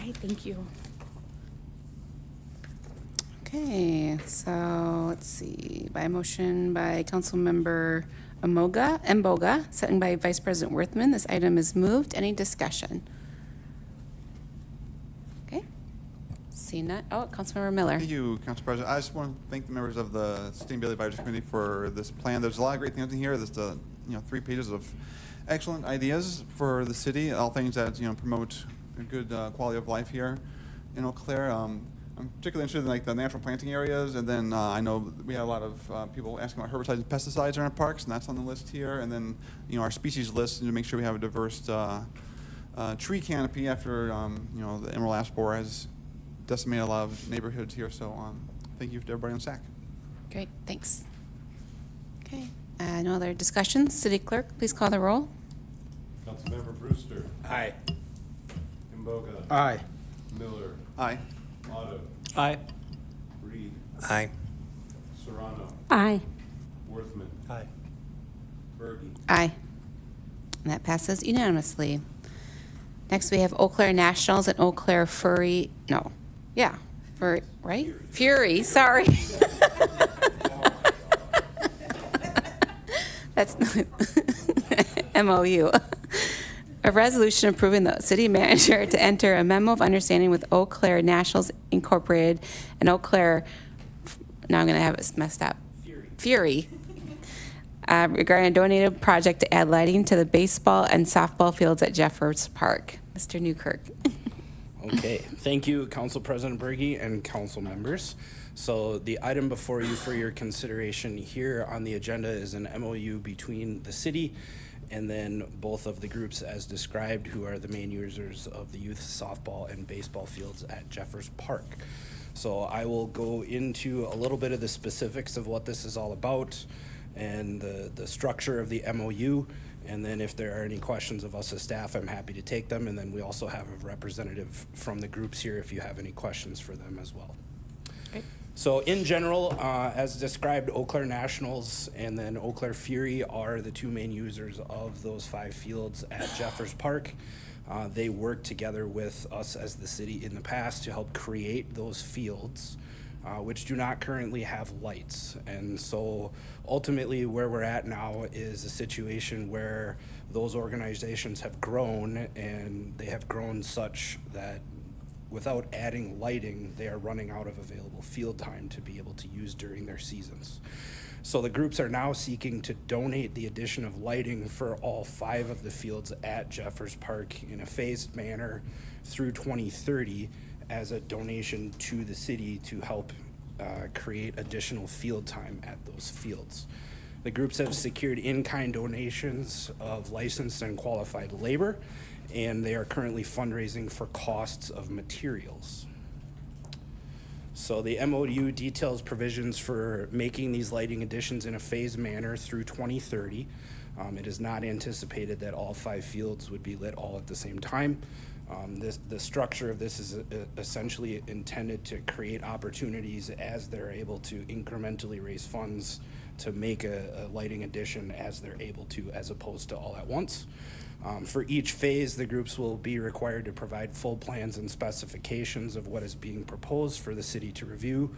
right, thank you. Okay, so let's see. By motion by Councilmember Mboga, second by Vice President Worthman, this item is moved. Any discussion? Okay. See none. Oh, Councilmember Miller. Thank you, Council President. I just want to thank the members of the Sustainability Advisory Committee for this plan. There's a lot of great things in here. There's 3 pages of excellent ideas for the city, all things that promote a good quality of life here in Eau Claire. I'm particularly interested in like the natural planting areas, and then I know we have a lot of people asking about herbicides and pesticides in our parks, and that's on the list here. And then our species list, and to make sure we have a diverse tree canopy after the emerald ash borer has decimated a lot of neighborhoods here. So thank you to everybody on SAC. Great, thanks. Okay, no other discussions? City Clerk, please call the roll. Councilmember Brewster. Aye. Mboga. Aye. Miller. Aye. Otto. Aye. Reed. Aye. Serrano. Aye. Worthman. Aye. Berge. Aye. And that passes unanimously. Next, we have Eau Claire Nationals and Eau Claire Fury, right? Fury, sorry. That's MOU. A resolution approving the city manager to enter a memo of understanding with Eau Claire Nationals Incorporated and Eau Claire, now I'm going to have it messed up. Fury. Regarding a donated project to add lighting to the baseball and softball fields at Jeffers Park. Mr. Newkirk. Okay, thank you, Council President Berge and council members. So the item before you for your consideration here on the agenda is an MOU between the city and then both of the groups as described, who are the main users of the youth softball and baseball fields at Jeffers Park. So I will go into a little bit of the specifics of what this is all about and the structure of the MOU. And then if there are any questions of us as staff, I'm happy to take them. And then we also have a representative from the groups here if you have any questions for them as well. Great. So in general, as described, Eau Claire Nationals and then Eau Claire Fury are the two main users of those 5 fields at Jeffers Park. They worked together with us as the city in the past to help create those fields, which do not currently have lights. And so ultimately where we're at now is a situation where those organizations have grown, and they have grown such that without adding lighting, they are running out of available field time to be able to use during their seasons. So the groups are now seeking to donate the addition of lighting for all 5 of the fields at Jeffers Park in a phased manner through 2030 as a donation to the city to help create additional field time at those fields. The groups have secured in-kind donations of licensed and qualified labor, and they are currently fundraising for costs of materials. So the MOU details provisions for making these lighting additions in a phased manner through 2030. It is not anticipated that all 5 fields would be lit all at the same time. The structure of this is essentially intended to create opportunities as they're able to incrementally raise funds to make a lighting addition as they're able to, as opposed to all at once. For each phase, the groups will be required to provide full plans and specifications of what is being proposed for the city to review,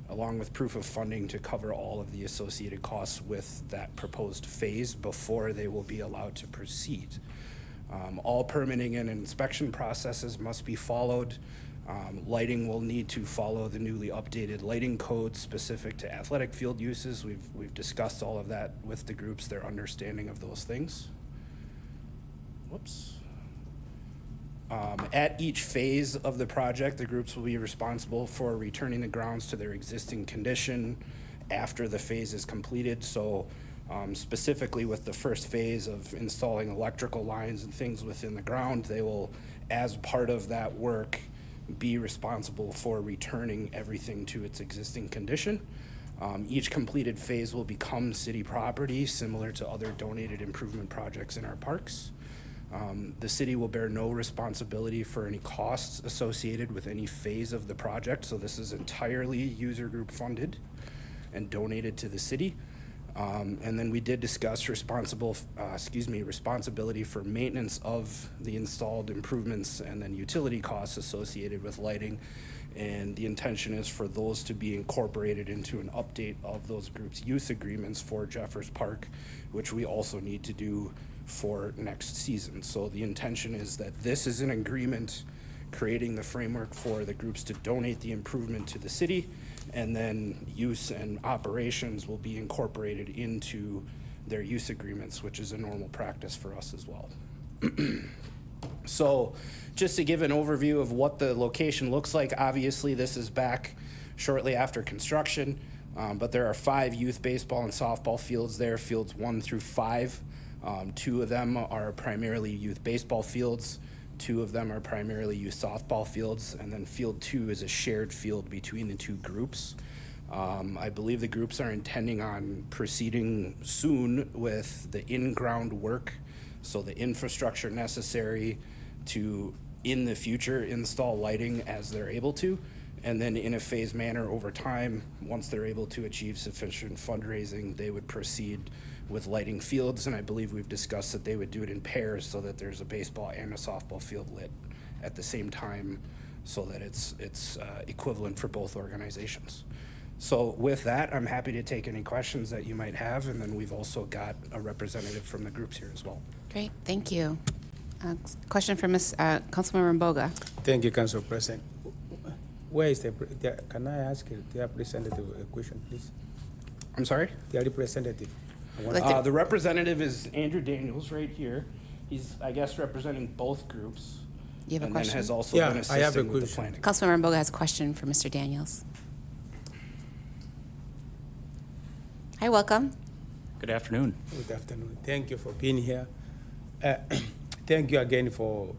along with proof of funding to cover all of the associated costs with that proposed phase before they will be allowed to proceed. All permitting and inspection processes must be followed. Lighting will need to follow the newly updated lighting code specific to athletic field uses. We've discussed all of that with the groups, their understanding of those things. Whoops. At each phase of the project, the groups will be responsible for returning the grounds to their existing condition after the phase is completed. So specifically with the first phase of installing electrical lines and things within the ground, they will, as part of that work, be responsible for returning everything to its existing condition. Each completed phase will become city property, similar to other donated improvement projects in our parks. The city will bear no responsibility for any costs associated with any phase of the project, so this is entirely user group funded and donated to the city. And then we did discuss responsibility for maintenance of the installed improvements and then utility costs associated with lighting. And the intention is for those to be incorporated into an update of those groups' use agreements for Jeffers Park, which we also need to do for next season. So the intention is that this is an agreement creating the framework for the groups to donate the improvement to the city, and then use and operations will be incorporated into their use agreements, which is a normal practice for us as well. So just to give an overview of what the location looks like, obviously this is back shortly after construction, but there are 5 youth baseball and softball fields there, fields 1 through 5. 2 of them are primarily youth baseball fields. 2 of them are primarily youth softball fields, and then field 2 is a shared field between the 2 groups. I believe the groups are intending on proceeding soon with the in-ground work, so the infrastructure necessary to, in the future, install lighting as they're able to, and then in a phased manner over time, once they're able to achieve sufficient fundraising, they would proceed with lighting fields, and I believe we've discussed that they would do it in pairs so that there's a baseball and a softball field lit at the same time, so that it's equivalent for both organizations. So with that, I'm happy to take any questions that you might have, and then we've also got a representative from the groups here as well. Great, thank you. Question from Councilmember Mboga. Thank you, Council President. Where is can I ask the representative a question, please? I'm sorry? The representative. Like The representative is Andrew Daniels right here. He's, I guess, representing both groups. You have a And then question? has also Yeah, been I have a assisting with the question. planning. Councilmember Mboga has a question for Mr. Daniels. Hi, welcome. Good afternoon. Good afternoon. Thank you for being here. Thank you again for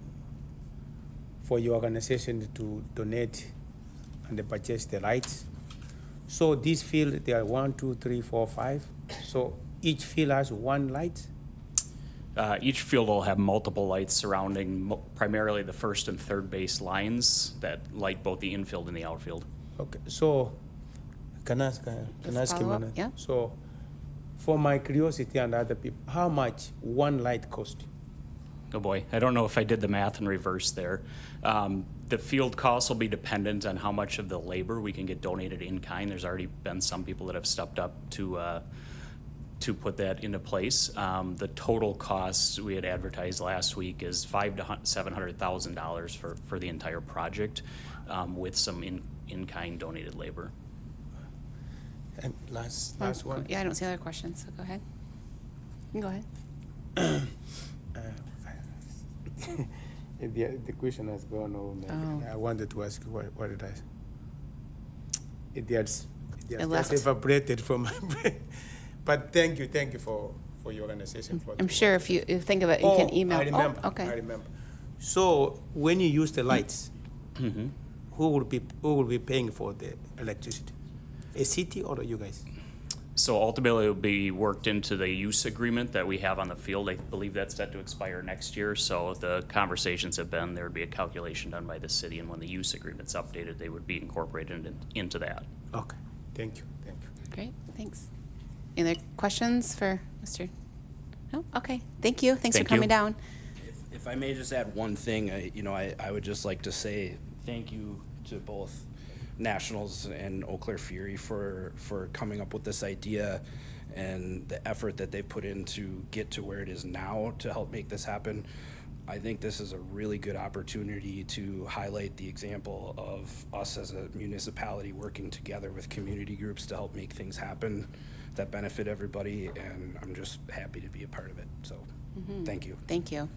your organization to donate and purchase the lights. So this field, there are 1, 2, 3, 4, 5. So each field has 1 light. Each field will have multiple lights surrounding primarily the first and third base lines that light both the infield and the outfield. Okay. So can I ask him? follow up? Yeah. So for my curiosity and other people, how much 1 light cost? Oh boy, I don't know if I did the math in reverse there. The field costs will be dependent on how much of the labor we can get donated in kind. There's already been some people that have stepped up to put that into place. The total cost we had advertised last week is $500,000 to $700,000 for the entire project, with some in kind donated labor. And last one. Yeah, I don't see other questions, so go ahead. You can go ahead. The question has gone over. Oh. I wanted to ask you what it is. It has left. just evaporated from my brain. But thank you for your organization. I'm sure if you think of it, you can email. I remember. Oh, okay. I remember. So when you use the lights, Mm-hmm. who will be paying for the electricity? A city or you guys? So ultimately, it will be worked into the use agreement that we have on the field. I believe that's set to expire next year. So the conversations have been, there would be a calculation done by the city, and when the use agreement's updated, they would be incorporated into that. Okay. Thank you. Great, thanks. Any other questions for Mr.? No? Okay, thank you. Thanks for Thank you. coming down. If I may just add one thing, I would just like to say thank you to both Nationals and Eau Claire Fury for coming up with this idea and the effort that they put in to get to where it is now to help make this happen. I think this is a really good opportunity to highlight the example of us as a municipality working together with community groups to help make things happen that benefit everybody, and I'm just happy to be a part of it. So, thank you. Thank you.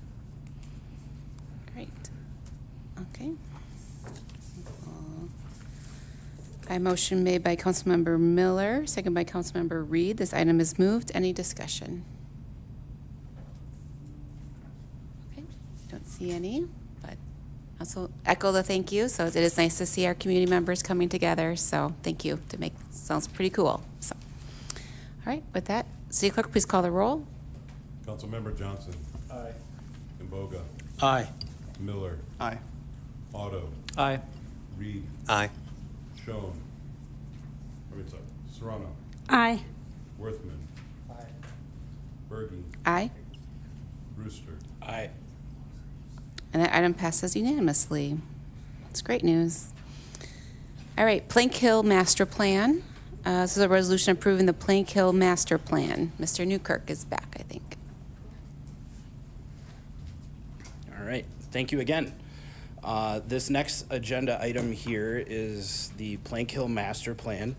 Great. Okay. A motion made by Councilmember Miller, second by Councilmember Reed. This item is moved. Any discussion? Okay, don't see any, but also echo the thank you. So it is nice to see our community members coming together. So thank you to make, sounds pretty cool. So, all right, with that, City Clerk, please call the roll. Councilmember Johnson. Aye. Mboga. Aye. Miller. Aye. Otto. Aye. Reed. Aye. Schoen. Serrano. Aye. Worthman. Bergen, Aye. Brewster. Aye. And that item passes unanimously. It's great news. All right, Plank Hill Master Plan. This is a resolution approving the Plank Hill Master Plan. Mr. Newkirk is back, I think. All right, thank you again. This next agenda item here is the Plank Hill Master Plan.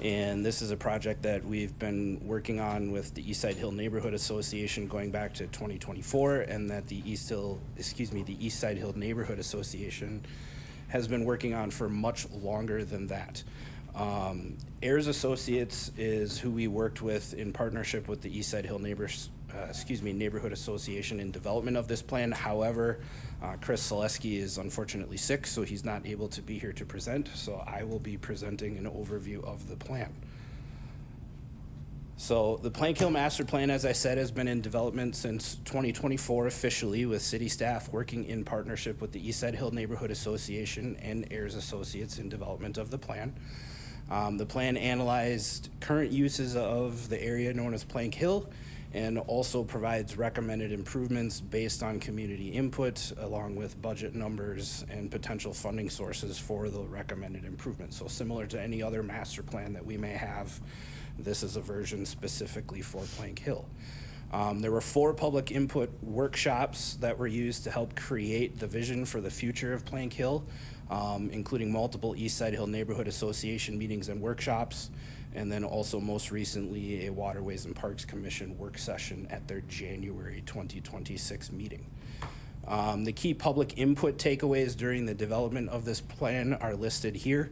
And this is a project that we've been working on with the Eastside Hill Neighborhood Association going back to 2024, and that the Eastside Hill Neighborhood Association has been working on for much longer than that. Ayers Associates is who we worked with in partnership with the Eastside Hill Neighborhood Association in development of this plan. However, Chris Selesky is unfortunately sick, so he's not able to be here to present. So I will be presenting an overview of the plan. So the Plank Hill Master Plan, as I said, has been in development since 2024 officially, with city staff working in partnership with the Eastside Hill Neighborhood Association and Ayers Associates in development of the plan. The plan analyzed current uses of the area known as Plank Hill, and also provides recommended improvements based on community input, along with budget numbers and potential funding sources for the recommended improvements. So similar to any other master plan that we may have, this is a version specifically for Plank Hill. There were 4 public input workshops that were used to help create the vision for the future of Plank Hill, including multiple Eastside Hill Neighborhood Association meetings and workshops, and then also most recently a Waterways and Parks Commission work session at their January 2026 meeting. The key public input takeaways during the development of this plan are listed here.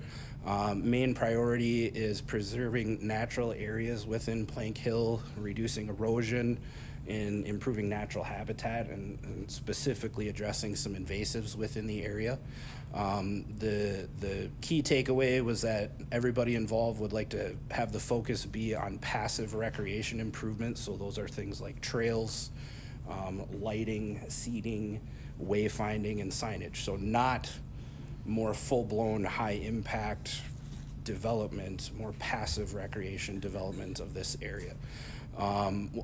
Main priority is preserving natural areas within Plank Hill, reducing erosion, and improving natural habitat, and specifically addressing some invasives within the area. The key takeaway was that everybody involved would like to have the focus be on passive recreation improvements. So those are things like trails, lighting, seating, wayfinding, and signage. So not more full-blown, high-impact development, more passive recreation development of this area.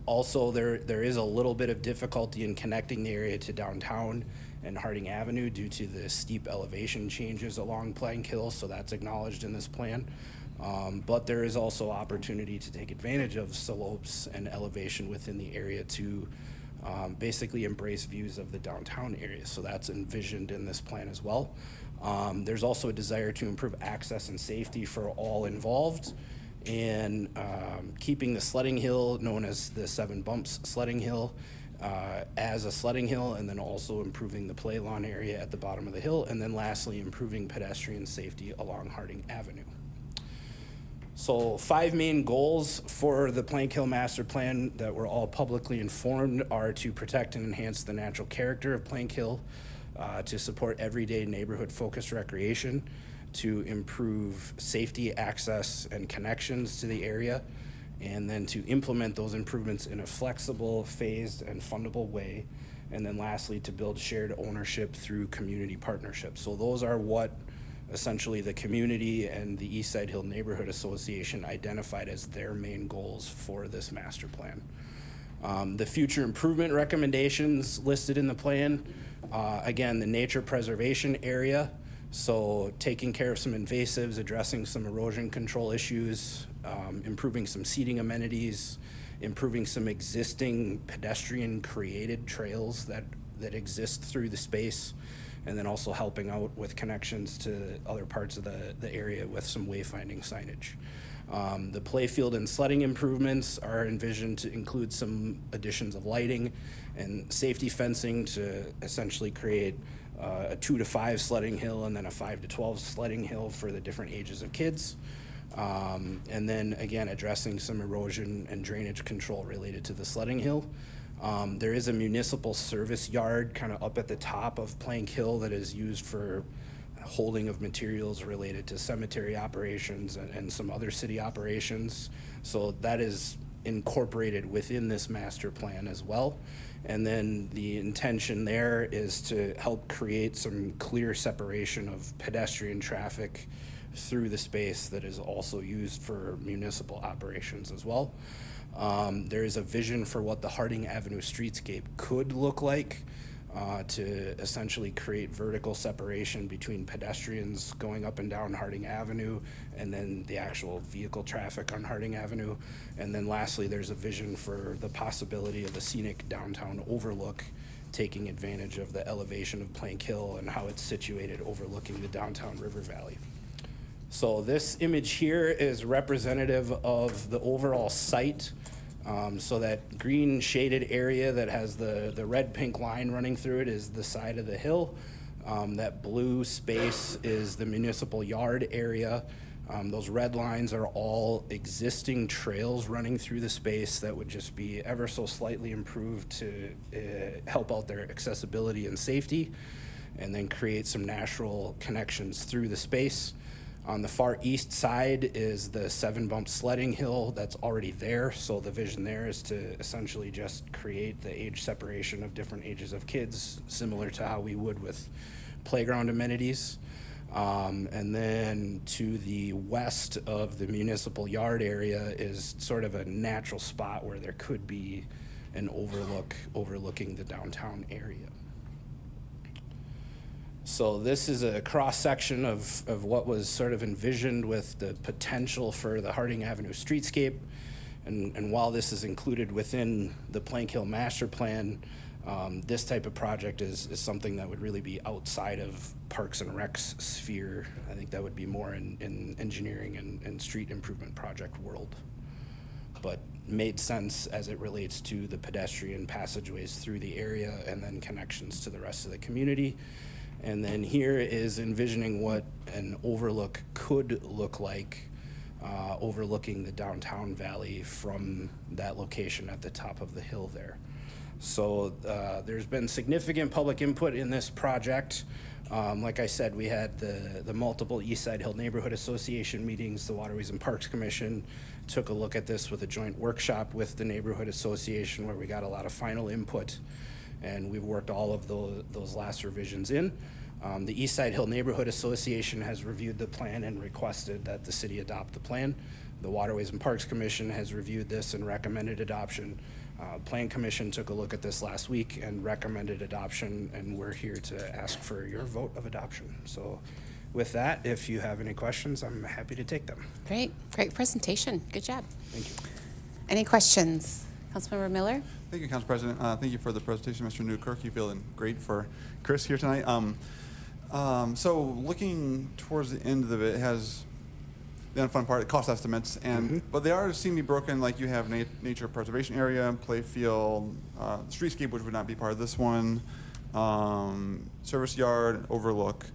Also, there is a little bit of difficulty in connecting the area to downtown and Harding Avenue due to the steep elevation changes along Plank Hill, so that's acknowledged in this plan. But there is also opportunity to take advantage of slopes and elevation within the area to basically embrace views of the downtown area. So that's envisioned in this plan as well. There's also a desire to improve access and safety for all involved, and keeping the sledding hill, known as the Seven Bumps Sledding Hill, as a sledding hill, and then also improving the play lawn area at the bottom of the hill, and then lastly, improving pedestrian safety along Harding Avenue. So 5 main goals for the Plank Hill Master Plan that were all publicly informed are to protect and enhance the natural character of Plank Hill, to support everyday neighborhood-focused recreation, to improve safety, access, and connections to the area, and then to implement those improvements in a flexible, phased, and fundable way. And then lastly, to build shared ownership through community partnerships. So those are what essentially the community and the Eastside Hill Neighborhood Association identified as their main goals for this master plan. The future improvement recommendations listed in the plan, again, the nature preservation area, so taking care of some invasives, addressing some erosion control issues, improving some seating amenities, improving some existing pedestrian created trails that exist through the space, and then also helping out with connections to other parts of the area with some wayfinding signage. The playfield and sledding improvements are envisioned to include some additions of lighting and safety fencing to essentially create a 2 to 5 sledding hill and then a 5 to 12 sledding hill for the different ages of kids. And then again, addressing some erosion and drainage control related to the sledding hill. There is a municipal service yard kind of up at the top of Plank Hill that is used for holding of materials related to cemetery operations and some other city operations. So that is incorporated within this master plan as well. And then the intention there is to help create some clear separation of pedestrian traffic through the space that is also used for municipal operations as well. There is a vision for what the Harding Avenue streetscape could look like, to essentially create vertical separation between pedestrians going up and down Harding Avenue and then the actual vehicle traffic on Harding Avenue. And then lastly, there's a vision for the possibility of a scenic downtown overlook, taking advantage of the elevation of Plank Hill and how it's situated overlooking the downtown river valley. So this image here is representative of the overall site. So that green shaded area that has the red-pink line running through it is the side of the hill. That blue space is the municipal yard area. Those red lines are all existing trails running through the space that would just be ever so slightly improved to help out their accessibility and safety, and then create some natural connections through the space. On the far east side is the 7-bump sledding hill that's already there. So the vision there is to essentially just create the age separation of different ages of kids, similar to how we would with playground amenities. And then to the west of the municipal yard area is sort of a natural spot where there could be an overlook overlooking the downtown area. So this is a cross-section of what was sort of envisioned with the potential for the Harding Avenue streetscape. And while this is included within the Plank Hill Master Plan, this type of project is something that would really be outside of Parks and Rec's sphere. I think that would be more in engineering and street improvement project world. But made sense as it relates to the pedestrian passageways through the area and then connections to the rest of the community. And then here is envisioning what an overlook could look like, overlooking the downtown valley from that location at the top of the hill there. So there's been significant public input in this project. Like I said, we had the multiple East Side Hill Neighborhood Association meetings. The Waterways and Parks Commission took a look at this with a joint workshop with the Neighborhood Association where we got a lot of final input. And we've worked all of those last revisions in. The East Side Hill Neighborhood Association has reviewed the plan and requested that the city adopt the plan. The Waterways and Parks Commission has reviewed this and recommended adoption. Plan Commission took a look at this last week and recommended adoption, and we're here to ask for your vote of adoption. So with that, if you have any questions, I'm happy to take them. Great presentation. Good job. Thank you. Any questions? Councilmember Miller? Thank you, Council President. Thank you for the presentation, Mr. Newkirk. You feeling great for Chris here tonight. So looking towards the end of it, has the unfun part, cost estimates, and but they are seem to be broken. Like you have nature preservation area, play field, streetscape, which would not be part of this one, service yard, overlook.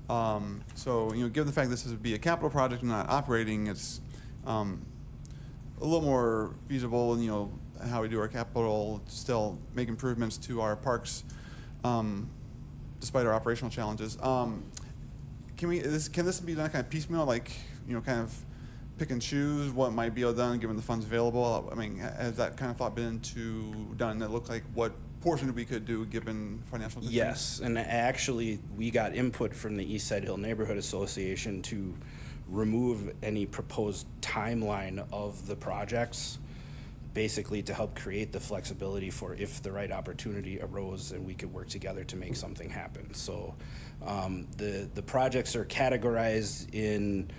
So given the fact this would be a capital project and not operating, it's a little more feasible. How we do our capital, still make improvements to our parks, despite our operational challenges. Can this be done kind of piecemeal, like kind of pick and choose what might be done given the funds available? I mean, has that kind of thought been done? That look like what portion we could do given financial constraints? Yes, and actually we got input from the East Side Hill Neighborhood Association to remove any proposed timeline of the projects, basically to help create the flexibility for if the right opportunity arose and we could work together to make something happen. So the projects are categorized in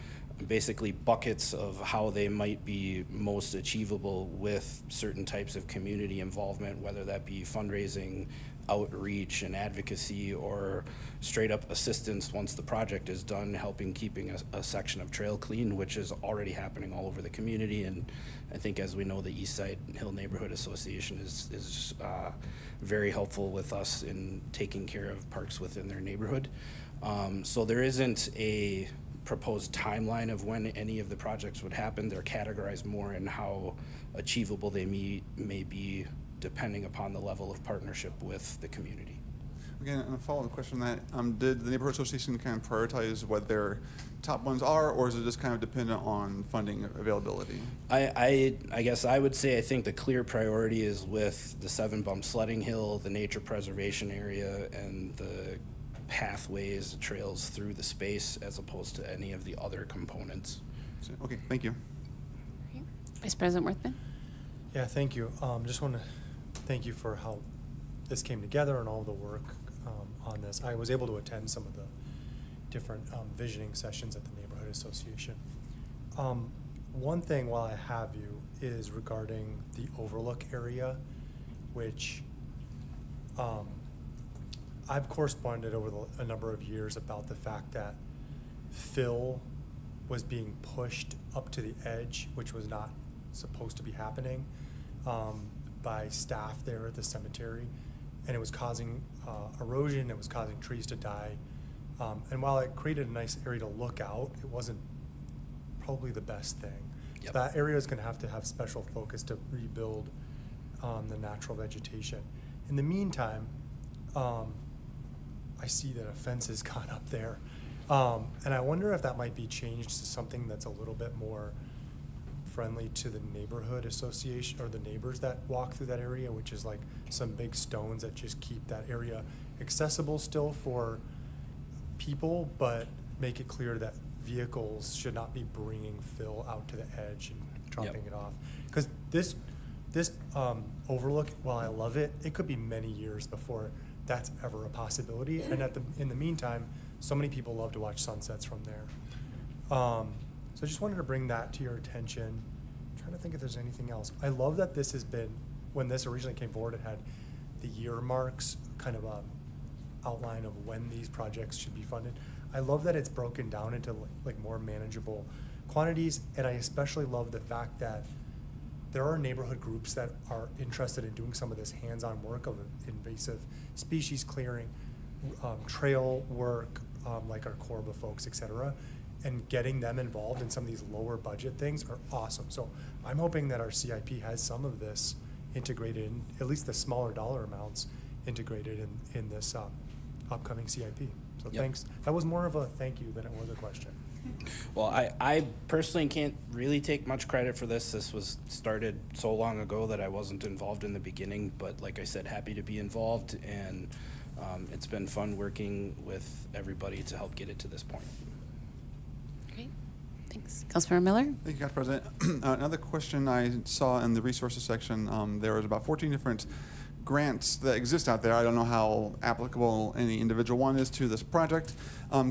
basically buckets of how they might be most achievable with certain types of community involvement, whether that be fundraising, outreach and advocacy, or straight up assistance once the project is done, helping keeping a section of trail clean, which is already happening all over the community. And I think, as we know, the East Side Hill Neighborhood Association is very helpful with us in taking care of parks within their neighborhood. So there isn't a proposed timeline of when any of the projects would happen. They're categorized more in how achievable they may be, depending upon the level of partnership with the community. Again, and a follow-up question on that, did the Neighborhood Association kind of prioritize what their top ones are, or is it just kind of dependent on funding availability? I guess I would say I think the clear priority is with the 7-bump sledding hill, the nature preservation area, and the pathways, the trails through the space, as opposed to any of the other components. Okay, thank you. Vice President Worthman? Yeah, thank you. Just want to thank you for how this came together and all the work on this. I was able to attend some of the different visioning sessions at the Neighborhood Association. One thing while I have you is regarding the overlook area, which I've corresponded over a number of years about the fact that fill was being pushed up to the edge, which was not supposed to be happening, by staff there at the cemetery. And it was causing erosion, it was causing trees to die. And while it created a nice area to look out, it wasn't probably the best thing. So Yep. that area is gonna have to have special focus to rebuild the natural vegetation. In the meantime, I see that a fence has gone up there. And I wonder if that might be changed to something that's a little bit more friendly to the neighborhood association or the neighbors that walk through that area, which is like some big stones that just keep that area accessible still for people, but make it clear that vehicles should not be bringing fill out to the edge and dropping it off. Because this overlook, while I love it, it could be many years before that's ever a possibility. And in the meantime, so many people love to watch sunsets from there. So I just wanted to bring that to your attention. I'm trying to think if there's anything else. I love that this has been, when this originally came forward, it had the year marks, kind of a outline of when these projects should be funded. I love that it's broken down into like more manageable quantities, and I especially love the fact that there are neighborhood groups that are interested in doing some of this hands-on work of invasive species clearing, trail work, like our Corba folks, et cetera, and getting them involved in some of these lower budget things are awesome. So I'm hoping that our CIP has some of this integrated, in, at least the smaller dollar amounts integrated in this upcoming CIP. So Yep. thanks. That was more of a thank you than it was a question. Well, I personally can't really take much credit for this. This was started so long ago that I wasn't involved in the beginning, but like I said, happy to be involved, and it's been fun working with everybody to help get it to this point. Great, thanks. Councilmember Miller? Thank you, Council President. Another question I saw in the resources section, there was about 14 different grants that exist out there. I don't know how applicable any individual one is to this project.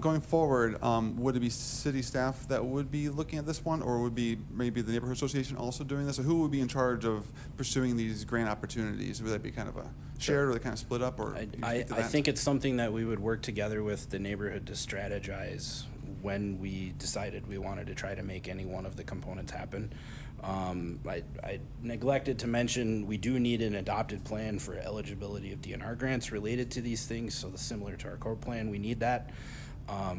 Going forward, would it be city staff that would be looking at this one, or would be maybe the neighborhood association also doing this? Or who would be in charge of pursuing these grant opportunities? Would that be kind of a shared, or they kind of split up, or? I think it's something that we would work together with the neighborhood to strategize when we decided we wanted to try to make any one of the components happen. I neglected to mention, we do need an adopted plan for eligibility of DNR grants related to these things, so similar to our core plan, we need that.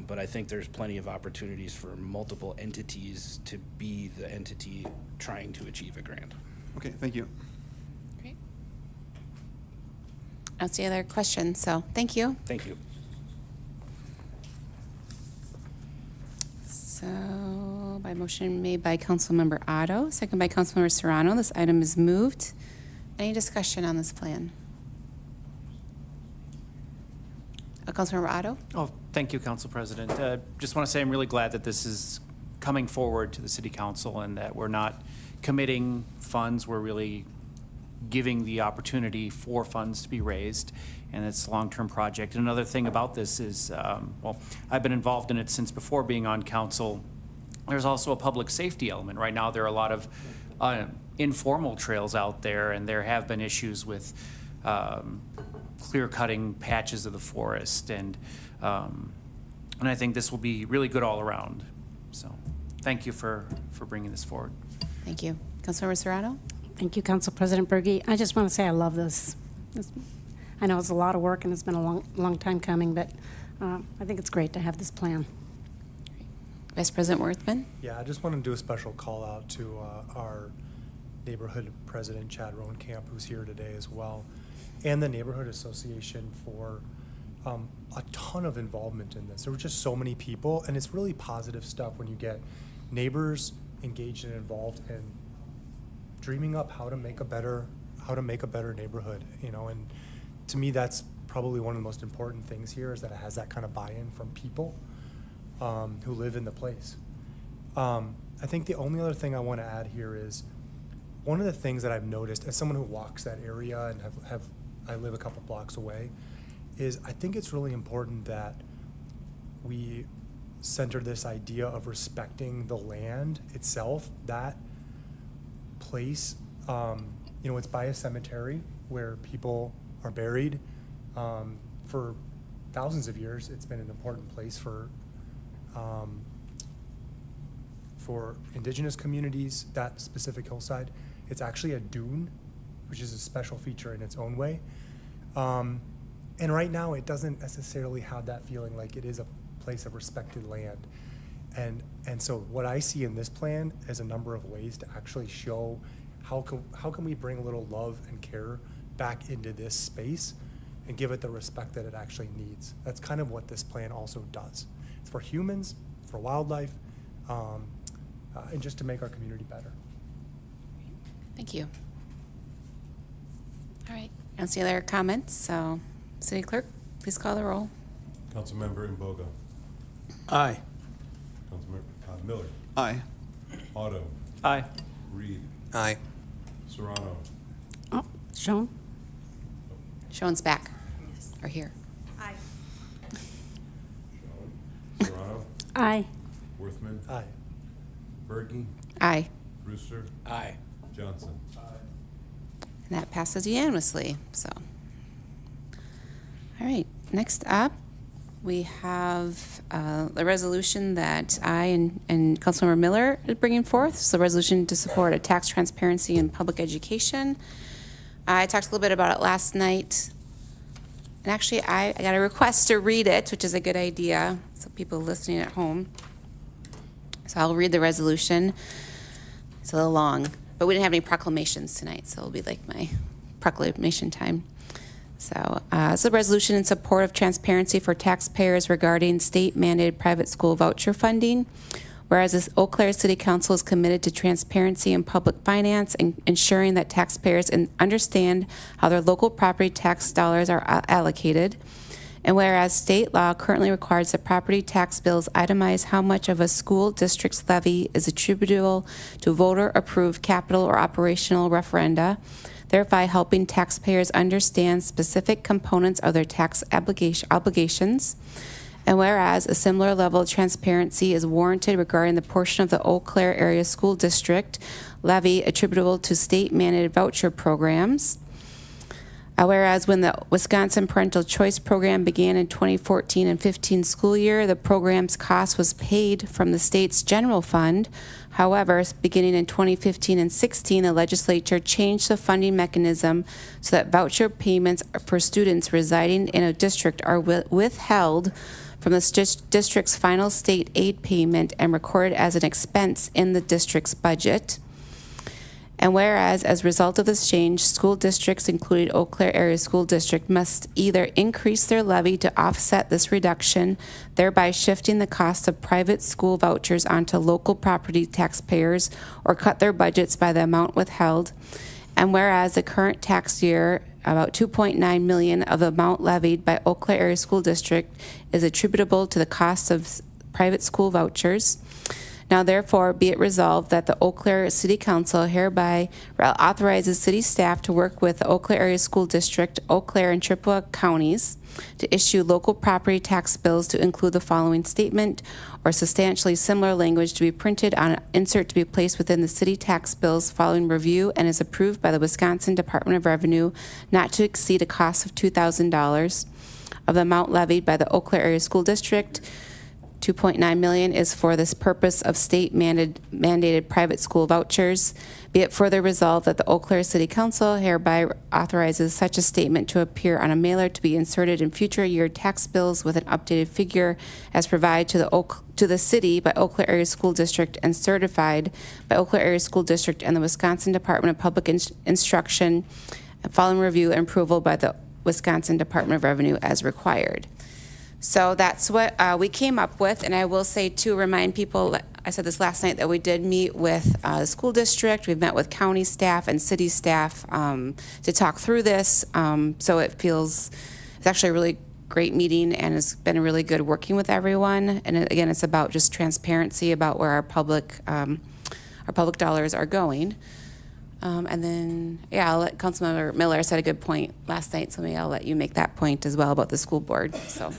But I think there's plenty of opportunities for multiple entities to be the entity trying to achieve a grant. Okay, thank you. Great. I don't see other questions, so thank you. Thank you. So, by motion made by Councilmember Otto, second by Councilmember Serrano, this item is moved. Any discussion on this plan? Councilmember Otto? Oh, thank you, Council President. Just want to say I'm really glad that this is coming forward to the City Council and that we're not committing funds. We're really giving the opportunity for funds to be raised, and it's a long-term project. Another thing about this is, well, I've been involved in it since before being on council. There's also a public safety element. Right now, there are a lot of informal trails out there, and there have been issues with clear-cutting patches of the forest, and I think this will be really good all around. So, thank you for bringing this forward. Thank you. Councilmember Serrano? Thank you, Council President Berge. I just want to say I love this. I know it's a lot of work and it's been a long time coming, but I think it's great to have this plan. Vice President Worthman? Yeah, I just want to do a special call out to our neighborhood president, Chad Roenkamp, who's here today as well, and the Neighborhood Association for a ton of involvement in this. There were just so many people, and it's really positive stuff when you get neighbors engaged and involved and dreaming up how to make a better neighborhood, you know. And to me, that's probably one of the most important things here, is that it has that kind of buy-in from people who live in the place. I think the only other thing I want to add here is one of the things that I've noticed as someone who walks that area and I live a couple blocks away, is I think it's really important that we center this idea of respecting the land itself. That place, it's by a cemetery where people are buried. For thousands of years, it's been an important place for indigenous communities, that specific hillside. It's actually a dune, which is a special feature in its own way. And right now, it doesn't necessarily have that feeling like it is a place of respected land. And so what I see in this plan is a number of ways to actually show how can we bring a little love and care back into this space and give it the respect that it actually needs. That's kind of what this plan also does. It's for humans, for wildlife, and just to make our community better. Thank you. All right, I don't see other comments, so City Clerk, please call the roll. Councilmember Imboga. Aye. Councilmember Miller. Aye. Otto. Aye. Reed. Aye. Serrano. Oh, Sean? Sean's back, or here. Serrano. Aye. Worthman. Aye. Berge. Aye, Brewster. Aye. Johnson. and that passes unanimously, so. All right, next up, we have the resolution that I and Councilmember Miller are bringing forth. So, resolution to support a tax transparency in public education. I talked a little bit about it last night. And actually, I got a request to read it, which is a good idea, so people listening at home. So I'll read the resolution. It's a little long, but we didn't have any proclamations tonight, so it'll be like my proclamation time. So it's a resolution in support of transparency for taxpayers regarding state-mandated private school voucher funding. Whereas this Eau Claire City Council is committed to transparency in public finance and ensuring that taxpayers understand how their local property tax dollars are allocated. And whereas state law currently requires that property tax bills itemize how much of a school district's levy is attributable to voter-approved capital or operational referenda, thereby helping taxpayers understand specific components of their tax obligations. And whereas a similar level of transparency is warranted regarding the portion of the Eau Claire Area School District levy attributable to state-mandated voucher programs. Whereas when the Wisconsin Parental Choice Program began in 2014 and 15 school year, the program's cost was paid from the state's general fund. However, beginning in 2015 and 16, the legislature changed the funding mechanism so that voucher payments for students residing in a district are withheld from the district's final state aid payment and recorded as an expense in the district's budget. And whereas, as a result of this change, school districts, including Eau Claire Area School District, must either increase their levy to offset this reduction, thereby shifting the cost of private school vouchers onto local property taxpayers, or cut their budgets by the amount withheld. And whereas the current tax year, about $2.9 million of the amount levied by Eau Claire Area School District is attributable to the cost of private school vouchers. Now, therefore, be it resolved that the Eau Claire City Council hereby authorizes city staff to work with the Eau Claire Area School District, Eau Claire, and Chippewa counties to issue local property tax bills to include the following statement or substantially similar language to be printed on an insert to be placed within the city tax bills following review and is approved by the Wisconsin Department of Revenue not to exceed a cost of $2,000 of the amount levied by the Eau Claire Area School District. $2.9 million is for this purpose of state-mandated private school vouchers. Be it further resolved that the Eau Claire City Council hereby authorizes such a statement to appear on a mailer to be inserted in future year tax bills with an updated figure as provided to the city by Eau Claire Area School District and certified by Eau Claire Area School District and the Wisconsin Department of Public Instruction, following review and approval by the Wisconsin Department of Revenue as required. So that's what we came up with, and I will say to remind people, I said this last night, that we did meet with the school district, we've met with county staff and city staff to talk through this, so it's actually a really great meeting, and it's been really good working with everyone, and again, it's about just transparency about where our public dollars are going. And then, yeah, I'll let Councilmember Miller said a good point last night, so maybe I'll let you make that point as well about the school board, so.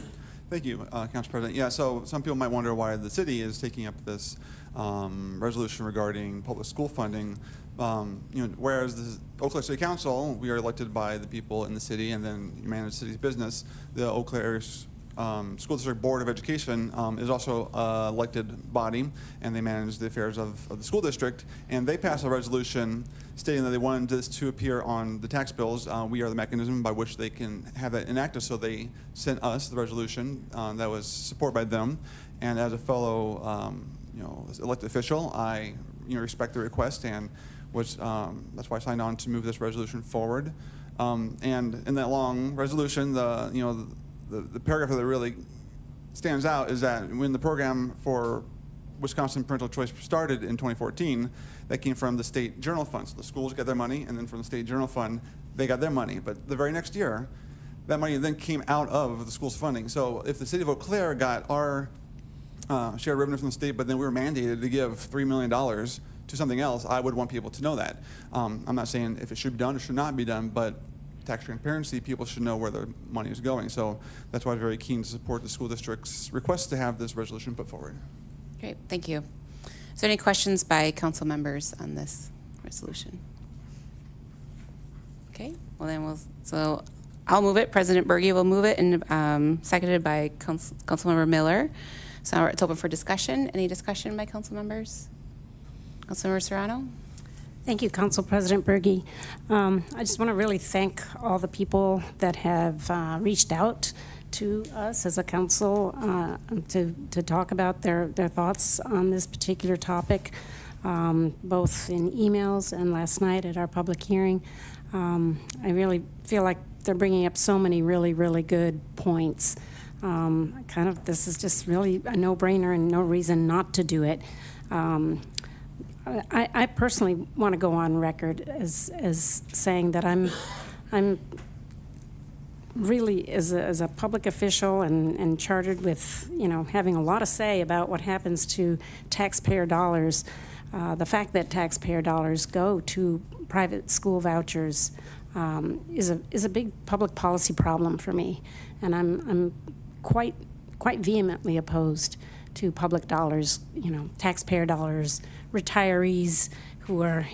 Thank you, Council President. Yeah, so some people might wonder why the city is taking up this resolution regarding public school funding. Whereas the Eau Claire City Council, we are elected by the people in the city and then manage the city's business. The Eau Claire School District Board of Education is also an elected body, and they manage the affairs of the school district. And they passed a resolution stating that they wanted this to appear on the tax bills. We are the mechanism by which they can have that enacted, so they sent us the resolution that was supported by them. And as a fellow, elected official, I respect the request and was that's why I signed on to move this resolution forward. And in that long resolution, the paragraph that really stands out is that when the program for Wisconsin Parental Choice started in 2014, that came from the state general fund. So the schools got their money, and then from the state general fund, they got their money. But the very next year, that money then came out of the school's funding. So if the city of Eau Claire got our share of revenue from the state, but then we were mandated to give $3 million to something else, I would want people to know that. I'm not saying if it should be done or should not be done, but tax transparency, people should know where their money is going. So that's why I'm very keen to support the school district's request to have this resolution put forward. Great, thank you. Is there any questions by council members on this resolution? Okay, well then so I'll move it, President Berge will move it, and seconded by Councilmember Miller. So it's open for discussion. Any discussion by council members? Councilmember Serrano? Thank you, Council President Berge. I just want to really thank all the people that have reached out to us as a council to talk about their thoughts on this particular topic, both in emails and last night at our public hearing. I really feel like they're bringing up so many really, really good points. This is just really a no-brainer and no reason not to do it. I personally want to go on record as saying that I'm really, as a public official and chartered with, having a lot of say about what happens to taxpayer dollars, the fact that taxpayer dollars go to private school vouchers is a big public policy problem for me, and I'm quite vehemently opposed to public dollars, taxpayer dollars, retirees who are,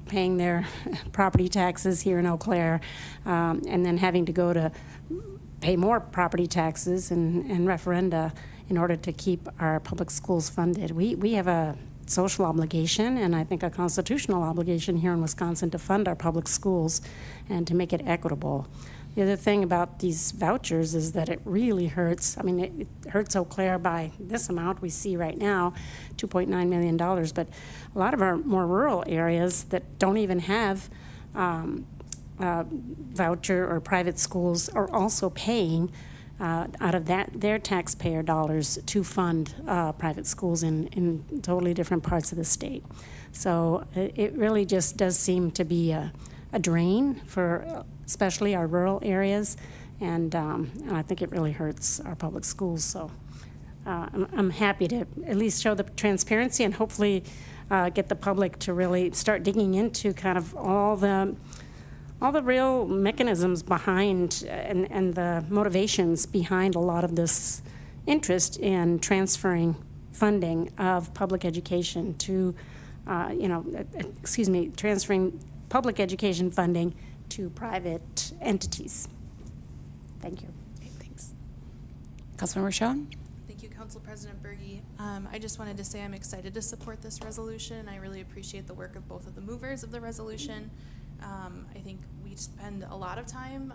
paying their property taxes here in Eau Claire, and then having to go to pay more property taxes and referenda in order to keep our public schools funded. We have a social obligation, and I think a constitutional obligation here in Wisconsin to fund our public schools and to make it equitable. The other thing about these vouchers is that it really hurts. I mean, it hurts Eau Claire by this amount we see right now, $2.9 million, but a lot of our more rural areas that don't even have voucher or private schools are also paying out of their taxpayer dollars to fund private schools in totally different parts of the state. So it really just does seem to be a drain for especially our rural areas, and I think it really hurts our public schools. So I'm happy to at least show the transparency and hopefully get the public to really start digging into kind of all the real mechanisms behind and the motivations behind a lot of this interest in transferring funding of public education to, transferring public education funding to private entities. Thank you. Okay, thanks. Councilmember Schoen? Thank you, Council President Berge. I just wanted to say I'm excited to support this resolution. I really appreciate the work of both of the movers of the resolution. I think we spend a lot of time,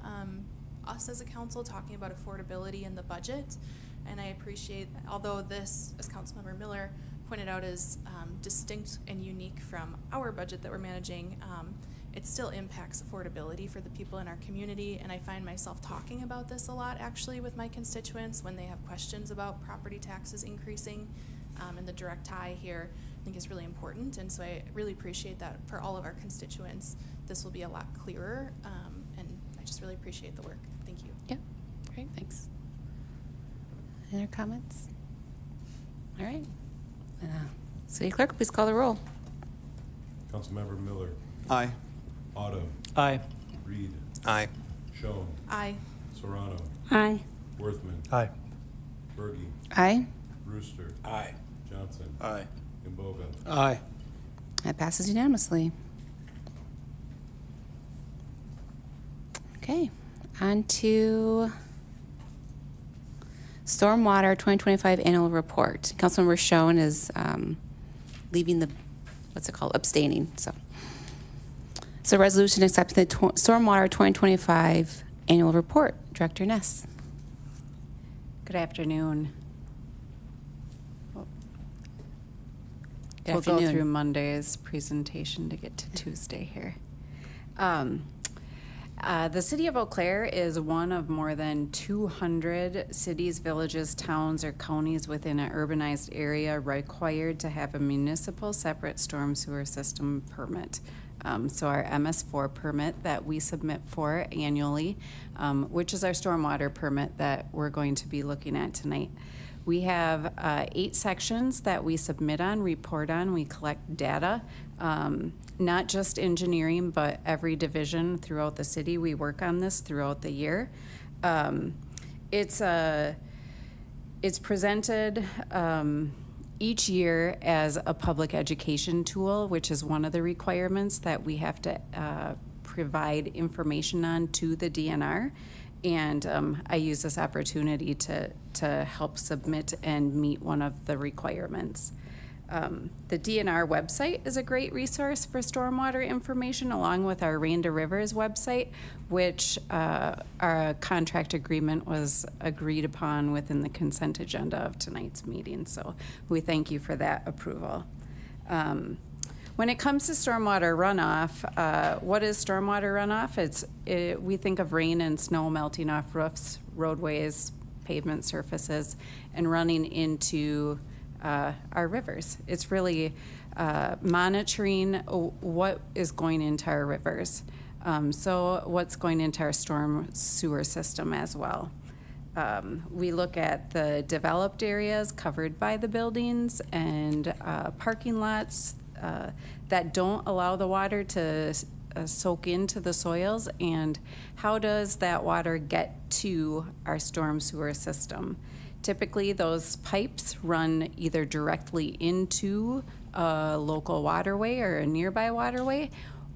us as a council, talking about affordability in the budget, and I appreciate, although this, as Councilmember Miller pointed out, is distinct and unique from our budget that we're managing, it still impacts affordability for the people in our community, and I find myself talking about this a lot actually with my constituents when they have questions about property taxes increasing, and the direct tie here I think is really important, and so I really appreciate that for all of our constituents this will be a lot clearer, and I just really appreciate the work. Thank you. Yeah, great, thanks. Any other comments? All right. City Clerk, please call the roll. Councilmember Miller, Aye. Autumn. Aye. Reed. Aye. Schoen. Aye. Serrano. Aye. Worthman. Aye. Bergy. Aye. Brewster. Aye. Johnson. Aye. Imboga. Aye. That passes unanimously. Okay, on to Stormwater 2025 Annual Report. Councilmember Schoen is leaving the, what's it called, abstaining, so. So resolution accepting the Stormwater 2025 Annual Report. Director Ness. Good afternoon. Good We'll go afternoon. through Monday's presentation to get to Tuesday here. The city of Eau Claire is one of more than 200 cities, villages, towns, or counties within an urbanized area required to have a municipal separate storm sewer system permit. So our MS4 permit that we submit for annually, which is our stormwater permit that we're going to be looking at tonight. We have 8 sections that we submit on, report on. We collect data, not just engineering, but every division throughout the city. We work on this throughout the year. It's presented each year as a public education tool, which is one of the requirements that we have to provide information on to the DNR. And I use this opportunity to help submit and meet one of the requirements. The DNR website is a great resource for stormwater information, along with our Rain to Rivers website, which our contract agreement was agreed upon within the consent agenda of tonight's meeting. So we thank you for that approval. When it comes to stormwater runoff, what is stormwater runoff? We think of rain and snow melting off roofs, roadways, pavement surfaces, and running into our rivers. It's really monitoring what is going into our rivers. So what's going into our storm sewer system as well. We look at the developed areas covered by the buildings and parking lots that don't allow the water to soak into the soils, and how does that water get to our storm sewer system? Typically, those pipes run either directly into a local waterway or a nearby waterway,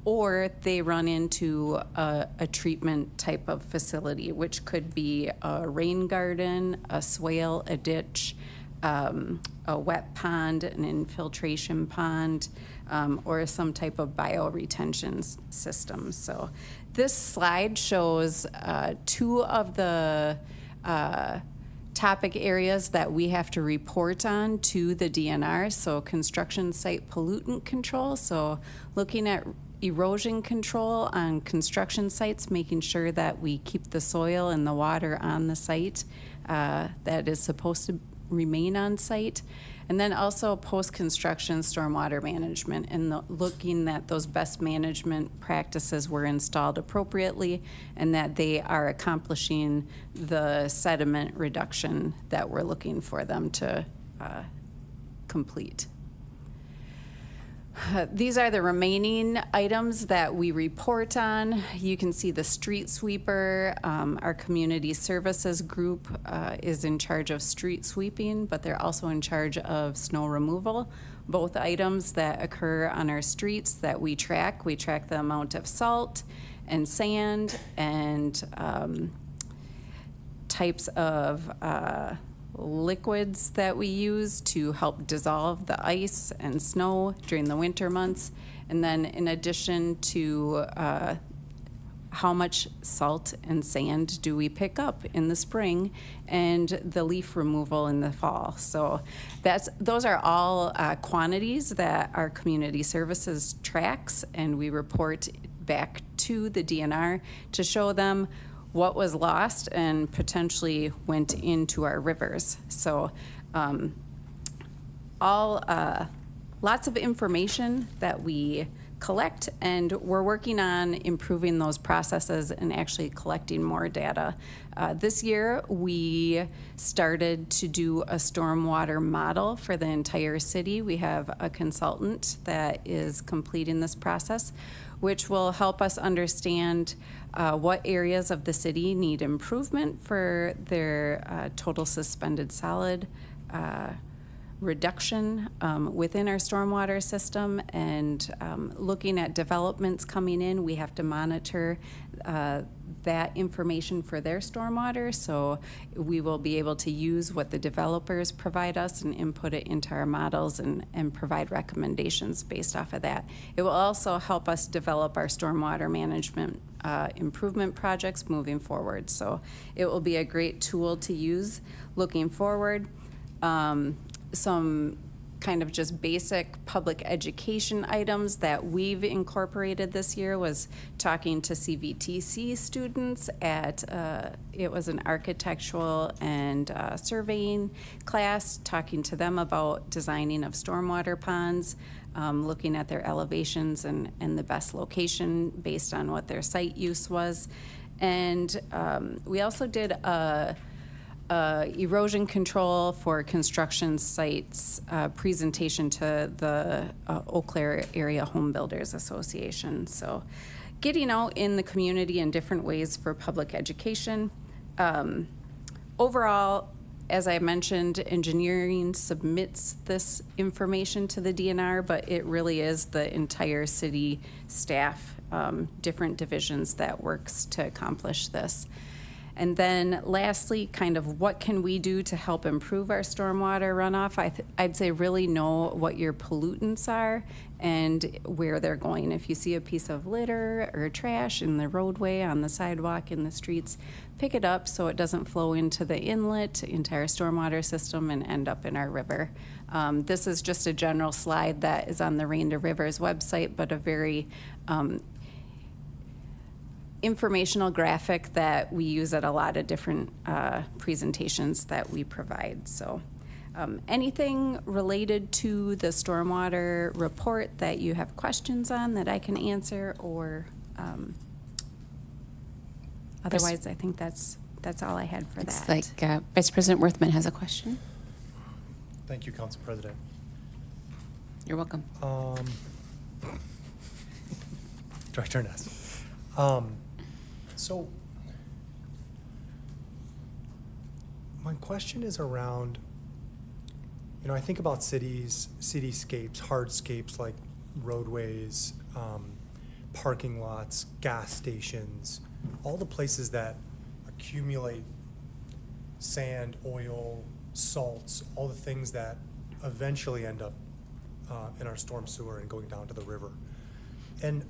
or they run into a treatment type of facility, which could be a rain garden, a swale, a ditch, a wet pond, an infiltration pond, or some type of bioretention system. So this slide shows 2 of the topic areas that we have to report on to the DNR. So construction site pollutant control, so looking at erosion control on construction sites, making sure that we keep the soil and the water on the site that is supposed to remain on site. And then also post-construction stormwater management and looking that those best management practices were installed appropriately and that they are accomplishing the sediment reduction that we're looking for them to complete. These are the remaining items that we report on. You can see the street sweeper. Our community services group is in charge of street sweeping, but they're also in charge of snow removal. Both items that occur on our streets that we track the amount of salt and sand and types of liquids that we use to help dissolve the ice and snow during the winter months. And then in addition to how much salt and sand do we pick up in the spring and the leaf removal in the fall. So those are all quantities that our community services tracks, and we report back to the DNR to show them what was lost and potentially went into our rivers. So lots of information that we collect, and we're working on improving those processes and actually collecting more data. This year, we started to do a stormwater model for the entire city. We have a consultant that is completing this process, which will help us understand what areas of the city need improvement for their total suspended solid reduction within our stormwater system, and looking at developments coming in, we have to monitor that information for their stormwater, so we will be able to use what the developers provide us and input it into our models and provide recommendations based off of that. It will also help us develop our stormwater management improvement projects moving forward, so it will be a great tool to use looking forward. Some kind of just basic public education items that we've incorporated this year was talking to CVTC students at, it was an architectural and surveying class, talking to them about designing of stormwater ponds, looking at their elevations and the best location based on what their site use was. And we also did a erosion control for construction sites presentation to the Eau Claire Area Home Builders Association. So getting out in the community in different ways for public education. Overall, as I mentioned, engineering submits this information to the DNR, but it really is the entire city staff, different divisions that works to accomplish this. And then lastly, kind of what can we do to help improve our stormwater runoff? I'd say really know what your pollutants are and where they're going. If you see a piece of litter or trash in the roadway, on the sidewalk, in the streets, pick it up so it doesn't flow into the inlet, into our stormwater system, and end up in our river. This is just a general slide that is on the Rain to Rivers website, but a very informational graphic that we use at a lot of different presentations that we provide. So anything related to the stormwater report that you have questions on that I can answer, or otherwise I think that's all I had for Looks that. like Vice President Worthman has a question. Thank you, Council President. You're welcome. Director Ness. So my question is around, I think about cities, cityscapes, hardscapes like roadways, parking lots, gas stations, all the places that accumulate sand, oil, salts, all the things that eventually end up in our storm sewer and going down to the river. And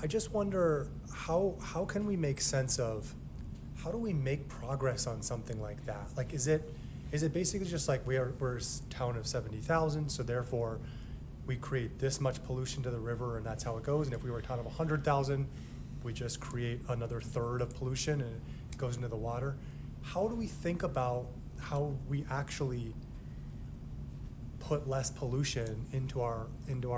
I just wonder how can we make sense of, how do we make progress on something like that? Like, is it basically just like we're a town of 70,000, so therefore we create this much pollution to the river and that's how it goes? And if we were a town of 100,000, we just create another third of pollution and it goes into the water? How do we think about how we actually put less pollution into our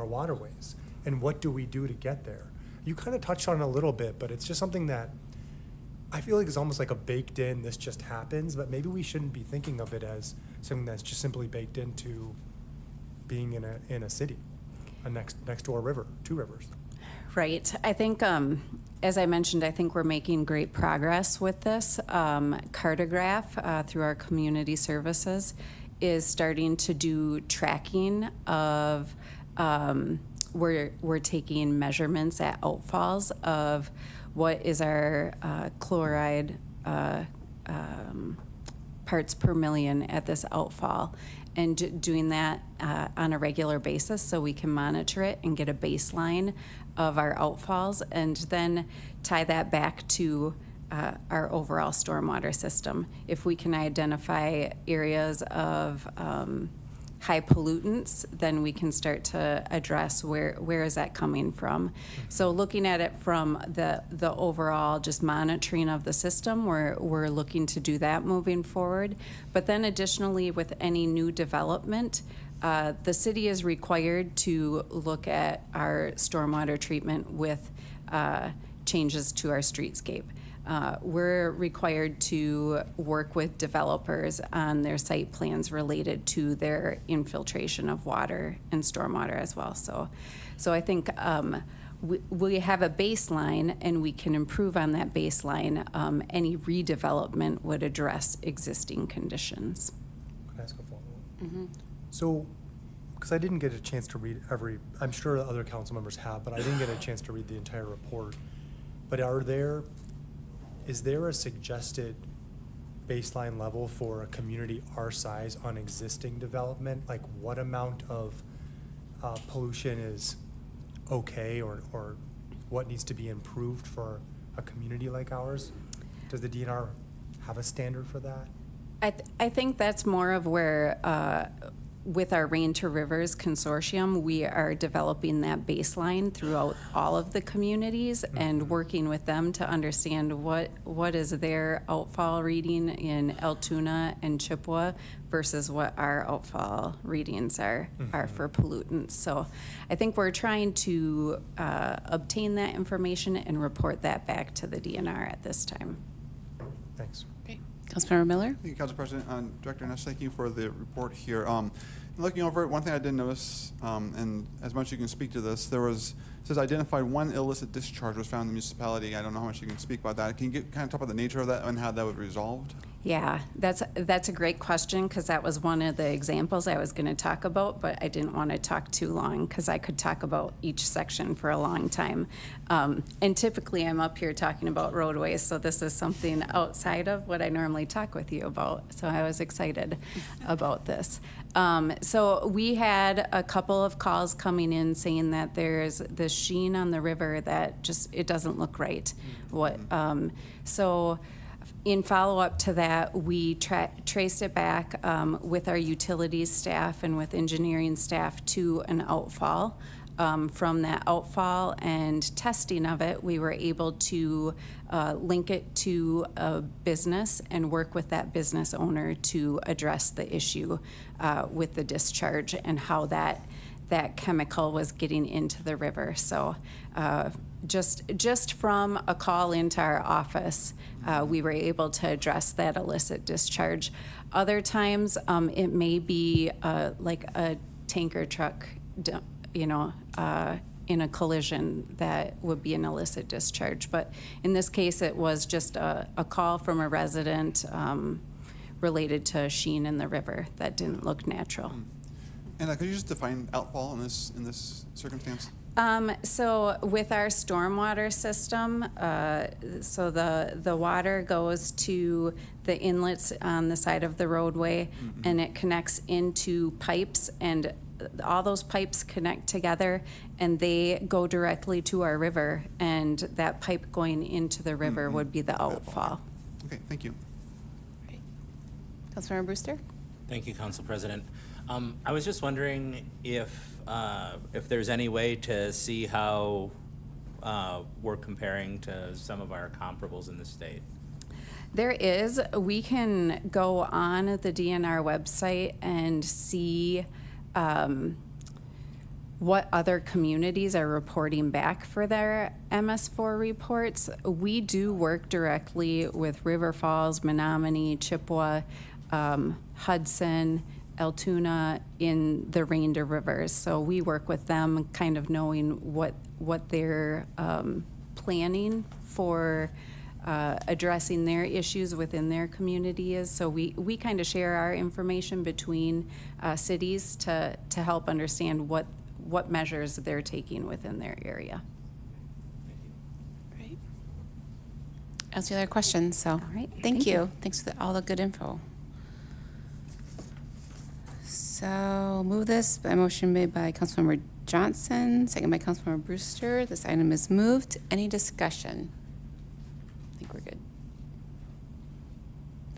waterways? And what do we do to get there? You kind of touched on it a little bit, but it's just something that I feel like is almost like a baked in, this just happens, but maybe we shouldn't be thinking of it as something that's just simply baked into being in a city, next to a river, two rivers. Right. I think, as I mentioned, I think we're making great progress with this. Cartograph, through our community services, is starting to do tracking of, we're taking measurements at outfalls of what is our chloride parts per million at this outfall, and doing that on a regular basis so we can monitor it and get a baseline of our outfalls, and then tie that back to our overall stormwater system. If we can identify areas of high pollutants, then we can start to address where is that coming from. So looking at it from the overall just monitoring of the system, we're looking to do that moving forward. But then additionally, with any new development, The city is required to look at our stormwater treatment with changes to our streetscape. We're required to work with developers on their site plans related to their infiltration of water and stormwater as well. So I think we have a baseline, and we can improve on that baseline. Any redevelopment would address existing conditions. Can I ask a follow-up? So, because I didn't get a chance to read I'm sure other council members have, but I didn't get a chance to read the entire report. But is there a suggested baseline level for a community our size on existing development? Like what amount of pollution is okay, or what needs to be improved for a community like ours? Does the DNR have a standard for that? I think that's more of where, with our Rain to Rivers consortium, we are developing that baseline throughout all of the communities and working with them to understand what is their outfall reading in Altoona and Chippewa versus what our outfall readings are for pollutants. So I think we're trying to obtain that information and report that back to the DNR at this time. Thanks. Great. Councilmember Miller? Thank you, Council President. Director Ness, thank you for the report here. Looking over it, one thing I did notice, and as much as you can speak to this, it says identified one illicit discharge was found in the municipality. I don't know how much you can speak about that. Can you kind of talk about the nature of that and how that was resolved? Yeah, that's a great question, because that was one of the examples I was going to talk about, but I didn't want to talk too long because I could talk about each section for a long time. And typically I'm up here talking about roadways, so this is something outside of what I normally talk with you about. So I was excited about this. So we had a couple of calls coming in saying that there's this sheen on the river that just, it doesn't look right. So in follow-up to that, we traced it back with our utilities staff and with engineering staff to an outfall. From that outfall and testing of it, we were able to link it to a business and work with that business owner to address the issue with the discharge and how that chemical was getting into the river. So just from a call into our office, we were able to address that illicit discharge. Other times, it may be like a tanker truck, in a collision that would be an illicit discharge. But in this case, it was just a call from a resident related to a sheen in the river that didn't look natural. And could you just define outfall in this circumstance? So with our stormwater system, so the water goes to the inlets on the side of the roadway, and it connects into pipes, and all those pipes connect together, and they go directly to our river, and that pipe going into the river would be the outfall. Okay, thank you. Great. Councilmember Brewster? Thank you, Council President. I was just wondering if there's any way to see how we're comparing to some of our comparables in the state. There is. We can go on the DNR website and see what other communities are reporting back for their MS4 reports. We do work directly with River Falls, Menominee, Chippewa, Hudson, Altoona in the Rain to Rivers. So we work with them kind of knowing what they're planning for addressing their issues within their community is. So we kind of share our information between cities to help understand what measures they're taking within their area. Great. Ask the other questions, so. All right. Thank you. Thanks for all the good info. So move this by motion made by Councilmember Johnson, second by Councilmember Brewster. This item is moved. Any discussion? I think we're good.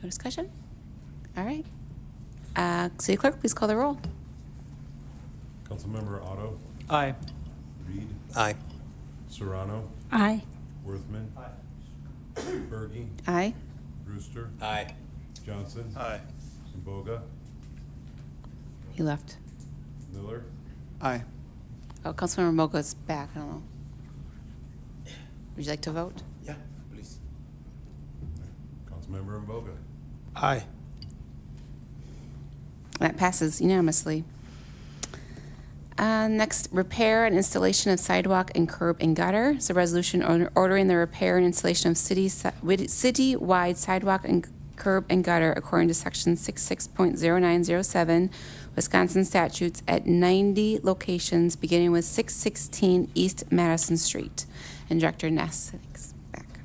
No discussion? All right. City Clerk, please call the roll. Councilmember Otto, Aye. Reed, Aye. Serrano, Aye. Worthman. Berge, Aye. Aye. Johnson. Aye. Zimboga. He left. Miller, Aye. Oh, Councilmember Moga's back, I don't know. Would you like to vote? Yeah, please. Councilmember Mboga, Aye. That passes unanimously. Next, repair and installation of sidewalk and curb and gutter. It's a resolution ordering the repair and installation of citywide sidewalk and curb and gutter according to section 66.0907 Wisconsin statutes at 90 locations, beginning with 616 East Madison Street. And Director Ness, I think, is back.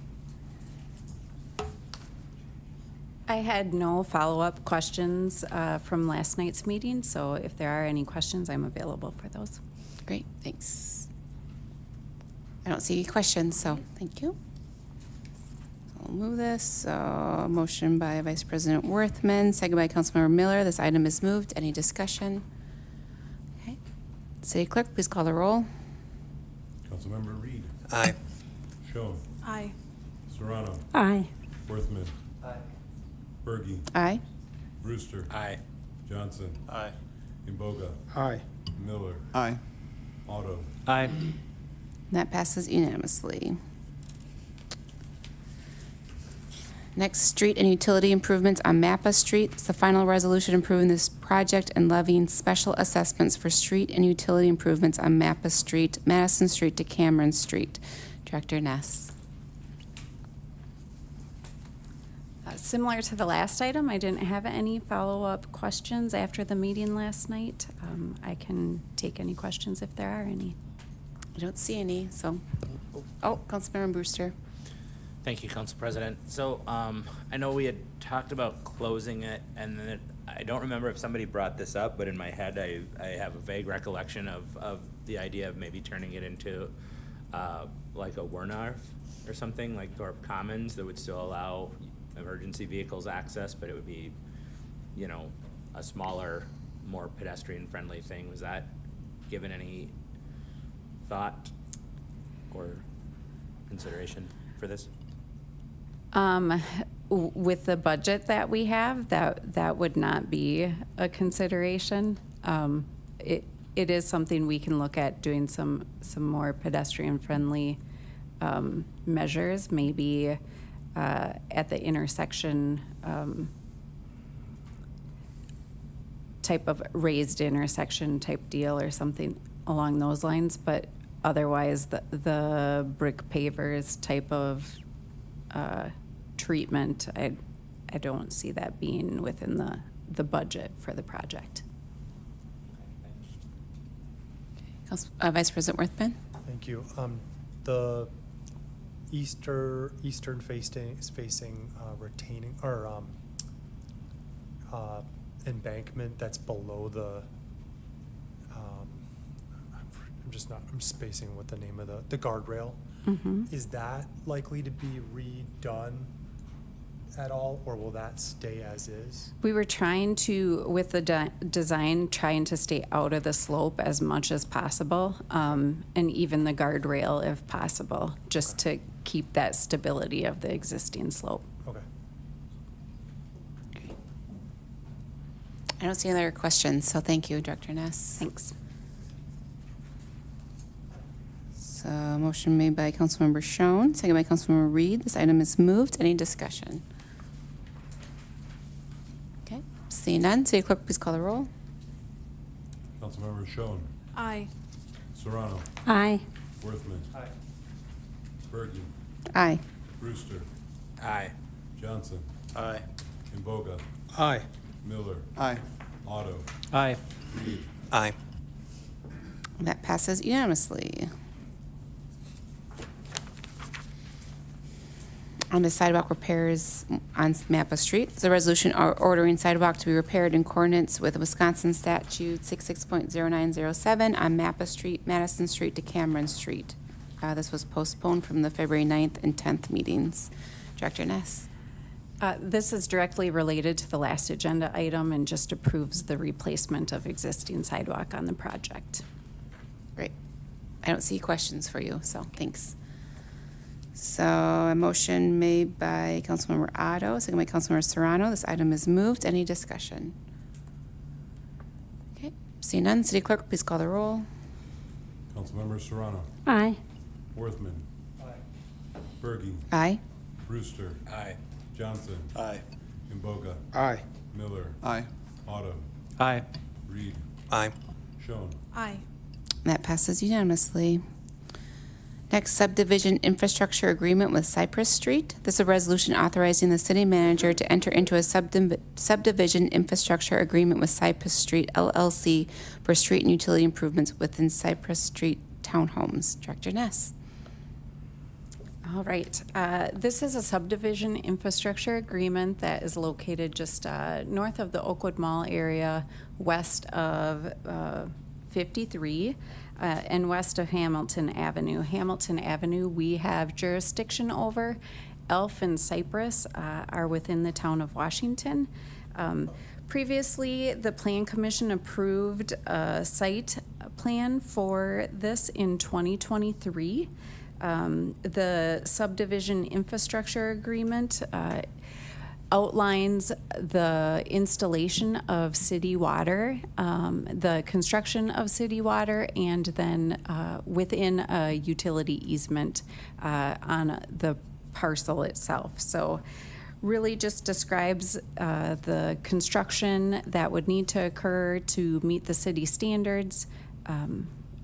I had no follow-up questions from last night's meeting, so if there are any questions, I'm available for those. Great, thanks. I don't see any questions, so thank you. I'll move this. Motion by Vice President Worthman, second by Councilmember Miller. This item is moved. Any discussion? Okay. City Clerk, please call the roll. Councilmember Reed, Aye. Schoen, Aye. Serrano, Aye. Worthman. Bergie, Aye. Brewster, Aye. Johnson, Aye. Imboga, Aye. Miller, Aye. Otto, Aye. That passes unanimously. Next, street and utility improvements on Mappa Street. It's the final resolution approving this project and levying special assessments for street and utility improvements on Mappa Street, Madison Street to Cameron Street. Director Ness. Similar to the last item, I didn't have any follow-up questions after the meeting last night. I can take any questions if there are any. I don't see any, so. Oh, Councilmember Brewster. Thank you, Council President. So, I know we had talked about closing it, and then I don't remember if somebody brought this up, but in my head, I have a vague recollection of the idea of maybe turning it into, like a Werner or something, like Thorpe Commons, that would still allow emergency vehicles access, but it would be, you know, a smaller, more pedestrian-friendly thing. Was that given any thought or consideration for this? With the budget that we have, that would not be a consideration. It is something we can look at doing some more pedestrian-friendly measures, maybe at the intersection, type of raised intersection type deal or something along those lines, but otherwise the brick pavers type of treatment, I don't see that being within the budget for the project. Vice President Worthman. Thank you. The eastern facing retaining or embankment that's below the. I'm spacing what the name of the guardrail. Mm-hmm. Is that likely to be redone at all, or will that stay as is? We were trying to, with the design, trying to stay out of the slope as much as possible, and even the guardrail if possible, just to keep that stability of the existing slope. Okay. I don't see any other questions, so thank you, Director Ness. Thanks. So, motion made by Councilmember Schoen, second by Councilmember Reed. This item is moved. Any discussion? Okay, seeing none, City Clerk, please call the roll. Councilmember Schoen, Aye. Serrano, Aye. Worthman. Aye. Bergie, Aye. Brewster, Aye. Johnson, Aye. Imboga, Aye. Miller, Aye. Otto, Aye. Reed, Aye. That passes unanimously. On the sidewalk repairs on Mappa Street, the resolution ordering sidewalk to be repaired in accordance with Wisconsin statute 66.0907 on Mappa Street, Madison Street to Cameron Street. This was postponed from the February 9th and 10th meetings. Director Ness. This is directly related to the last agenda item and just approves the replacement of existing sidewalk on the project. Great. I don't see questions for you, so thanks. So a motion made by Councilmember Otto, second by Councilmember Serrano. This item is moved. Any discussion? Okay, Seeing none, City Clerk, please call the roll. Councilmember Serrano. Aye. Worthman. Berge. Aye. Brewster. Aye. Johnson. Aye. Imboga. Aye. Miller. Aye. Otto. Aye. Reed. Aye. Schoen. Aye. That passes unanimously. Next, subdivision infrastructure agreement with Cypress Street. This is a resolution authorizing the city manager to enter into a subdivision infrastructure agreement with Cypress Street LLC for street and utility improvements within Cypress Street townhomes. Director Ness. All right. This is a subdivision infrastructure agreement that is located just north of the Oakwood Mall area, west of 53, and west of Hamilton Avenue. Hamilton Avenue, we have jurisdiction over. Elf and Cypress are within the town of Washington. Previously, the Plan Commission approved a site plan for this in 2023. The subdivision infrastructure agreement outlines the installation of city water, the construction of city water, and then within a utility easement on the parcel itself. So really just describes the construction that would need to occur to meet the city standards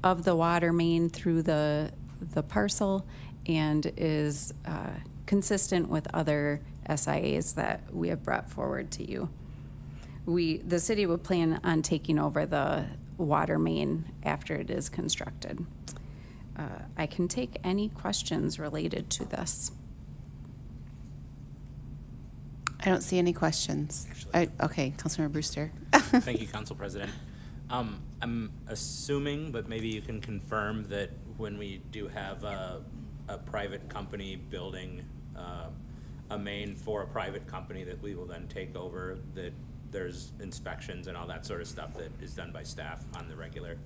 of the water main through the parcel, and is consistent with other SIAs that we have brought forward to you. The city would plan on taking over the water main after it is constructed. I can take any questions related to this. I don't see any questions. Okay, Councilmember Brewster. Thank you, Council President. I'm assuming, but maybe you can confirm, that when we do have a private company building a main for a private company that we will then take over, that there's inspections and all that sort of stuff that is done by staff on the regular?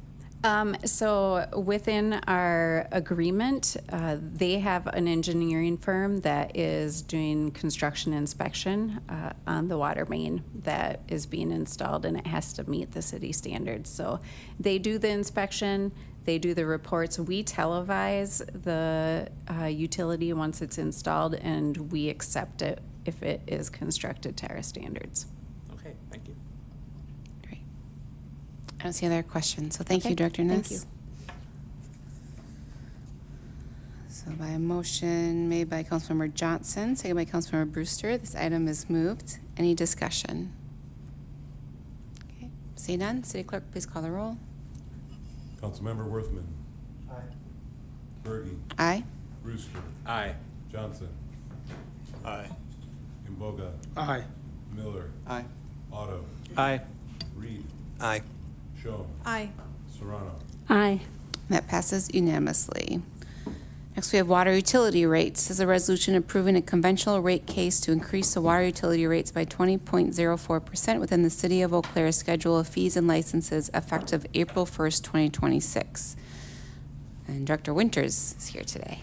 So within our agreement, they have an engineering firm that is doing construction inspection on the water main that is being installed, and it has to meet the city standards. So they do the inspection, they do the reports. We televise the utility once it's installed, and we accept it if it is constructed to our standards. Okay, thank you. Great. I don't see other questions, so thank you, Okay, Director Ness. thank you. So by a motion made by Councilmember Johnson, seconded by Councilmember Brewster, this item is moved. Any discussion? Okay. See none, City Clerk, please call the roll. Councilmember Worthman. Aye. Berge. Aye. Brewster. Aye. Johnson. Aye. Imboga. Aye. Miller. Aye. Otto. Aye. Reed. Aye. Schoen. Aye. Serrano. Aye. That passes unanimously. Next, we have water utility rates. This is a resolution approving a conventional rate case to increase the water utility rates by 20.04% within the City of Eau Claire schedule of fees and licenses effective April 1st, 2026. And Director Winters is here today.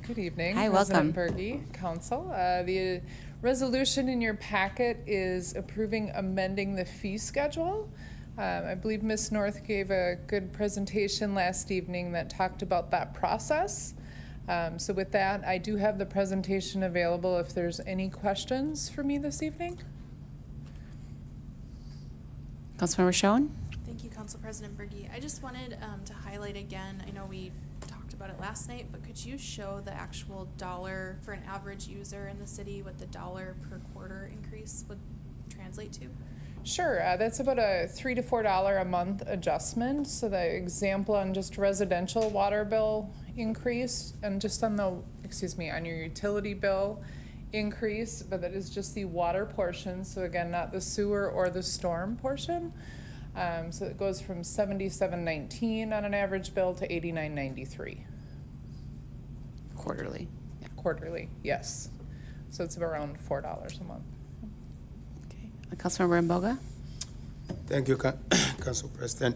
Good evening. Hi, President welcome. Berge, Council. The resolution in your packet is approving amending the fee schedule. I believe Ms. North gave a good presentation last evening that talked about that process. So with that, I do have the presentation available if there's any questions for me this evening. Councilmember Schoen? Thank you, Council President Berge. I just wanted to highlight again, I know we talked about it last night, but could you show the actual dollar for an average user in the city, what the dollar per quarter increase would translate to? Sure, that's about a $3 to $4 a month adjustment. So the example on just residential water bill increase, and just on the, on your utility bill increase, but that is just the water portion. So again, not the sewer or the storm portion. So it goes from $77.19 on an average bill to $89.93 Quarterly. Yeah. quarterly. Yes, so it's around $4 a month. Okay. Councilmember Imboga? Thank you, Council President.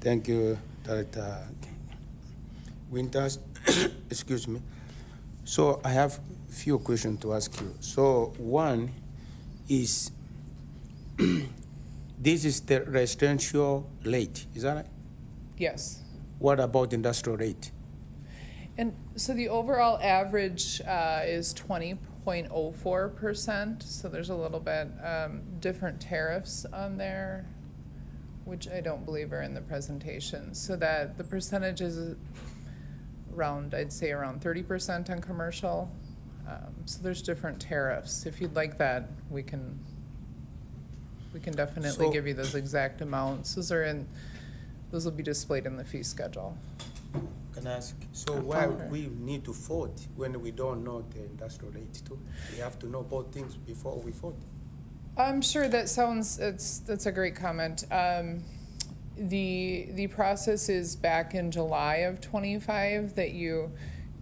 Thank you, Director Winters. Excuse me. So I have a few questions to ask you. So one is, this is the residential rate, is that right? Yes. What about industrial rate? And so the overall average is 20.04%, so there's a little bit different tariffs on there, which I don't believe are in the presentation. So that the percentage is around, I'd say around 30% on commercial. So there's different tariffs. If you'd like that, we can definitely So- give you those exact amounts. Those will be displayed in the fee schedule. Can I ask, so why we need to vote when we don't know the industrial rate too? We have to know both things before we vote. I'm sure that's a great comment. The process is back in July of '25 that you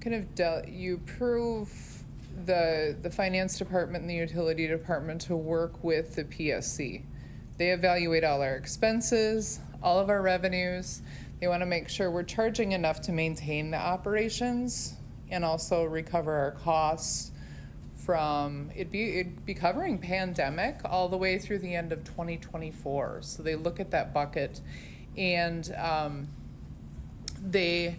kind of you approve the finance department and the utility department to work with the PSC. They evaluate all our expenses, all of our revenues. They want to make sure we're charging enough to maintain the operations and also recover our costs from, it'd be covering pandemic all the way through the end of 2024. So they look at that bucket and they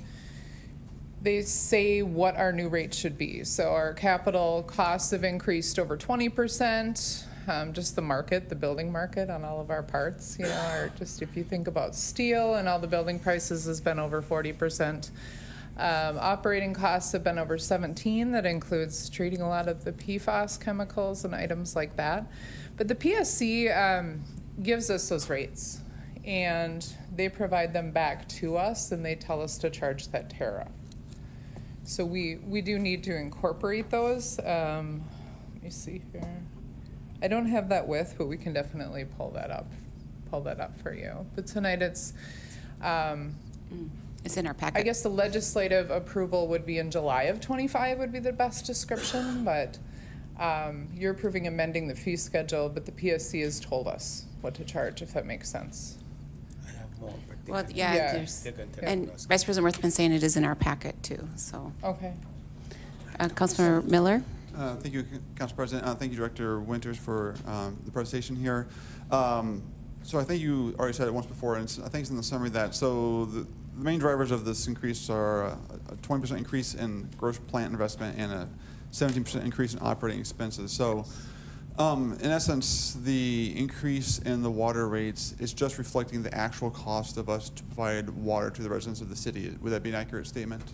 say what our new rate should be. So our capital costs have increased over 20%. Just the market, the building market on all of our parts, you know, or just if you think about steel and all the building prices has been over 40%. Operating costs have been over 17. That includes treating a lot of the PFAS chemicals and items like that. But the PSC gives us those rates and they provide them back to us and they tell us to charge that tariff. So we do need to incorporate those. Let me see here. I don't have that but we can definitely pull that up for you. But tonight it's in our packet. I guess the legislative approval would be in July of '25 would be the best description, but you're approving amending the fee schedule, but the PSC has told us what to charge, if that makes sense. I have more, but they Well, can- yeah, there's, they can tell and us. Vice President Worthman saying it is in our packet too, so. Okay. Councilmember Miller? Thank you, Council President. Thank you, Director Winters, for the presentation here. So I think you already said it once before, and I think it's in the summary that, so the main drivers of this increase are a 20% increase in gross plant investment and a 17% increase in operating expenses. So in essence, the increase in the water rates is just reflecting the actual cost of us to provide water to the residents of the city. Would that be an accurate statement?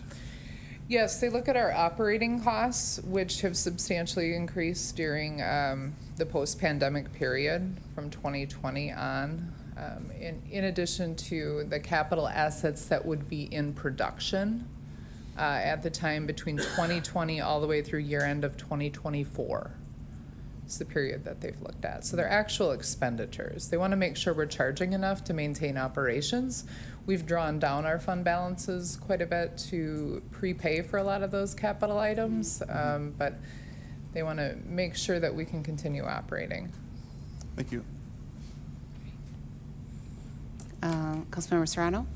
Yes, they look at our operating costs, which have substantially increased during the post-pandemic period from 2020 on, in addition to the capital assets that would be in production at the time between 2020 all the way through year end of 2024. It's the period that they've looked at. So they're actual expenditures. They want to make sure we're charging enough to maintain operations. We've drawn down our fund balances quite a bit to prepay for a lot of those capital items, but they want to make sure that we can continue operating. Thank you. Councilmember Serrano?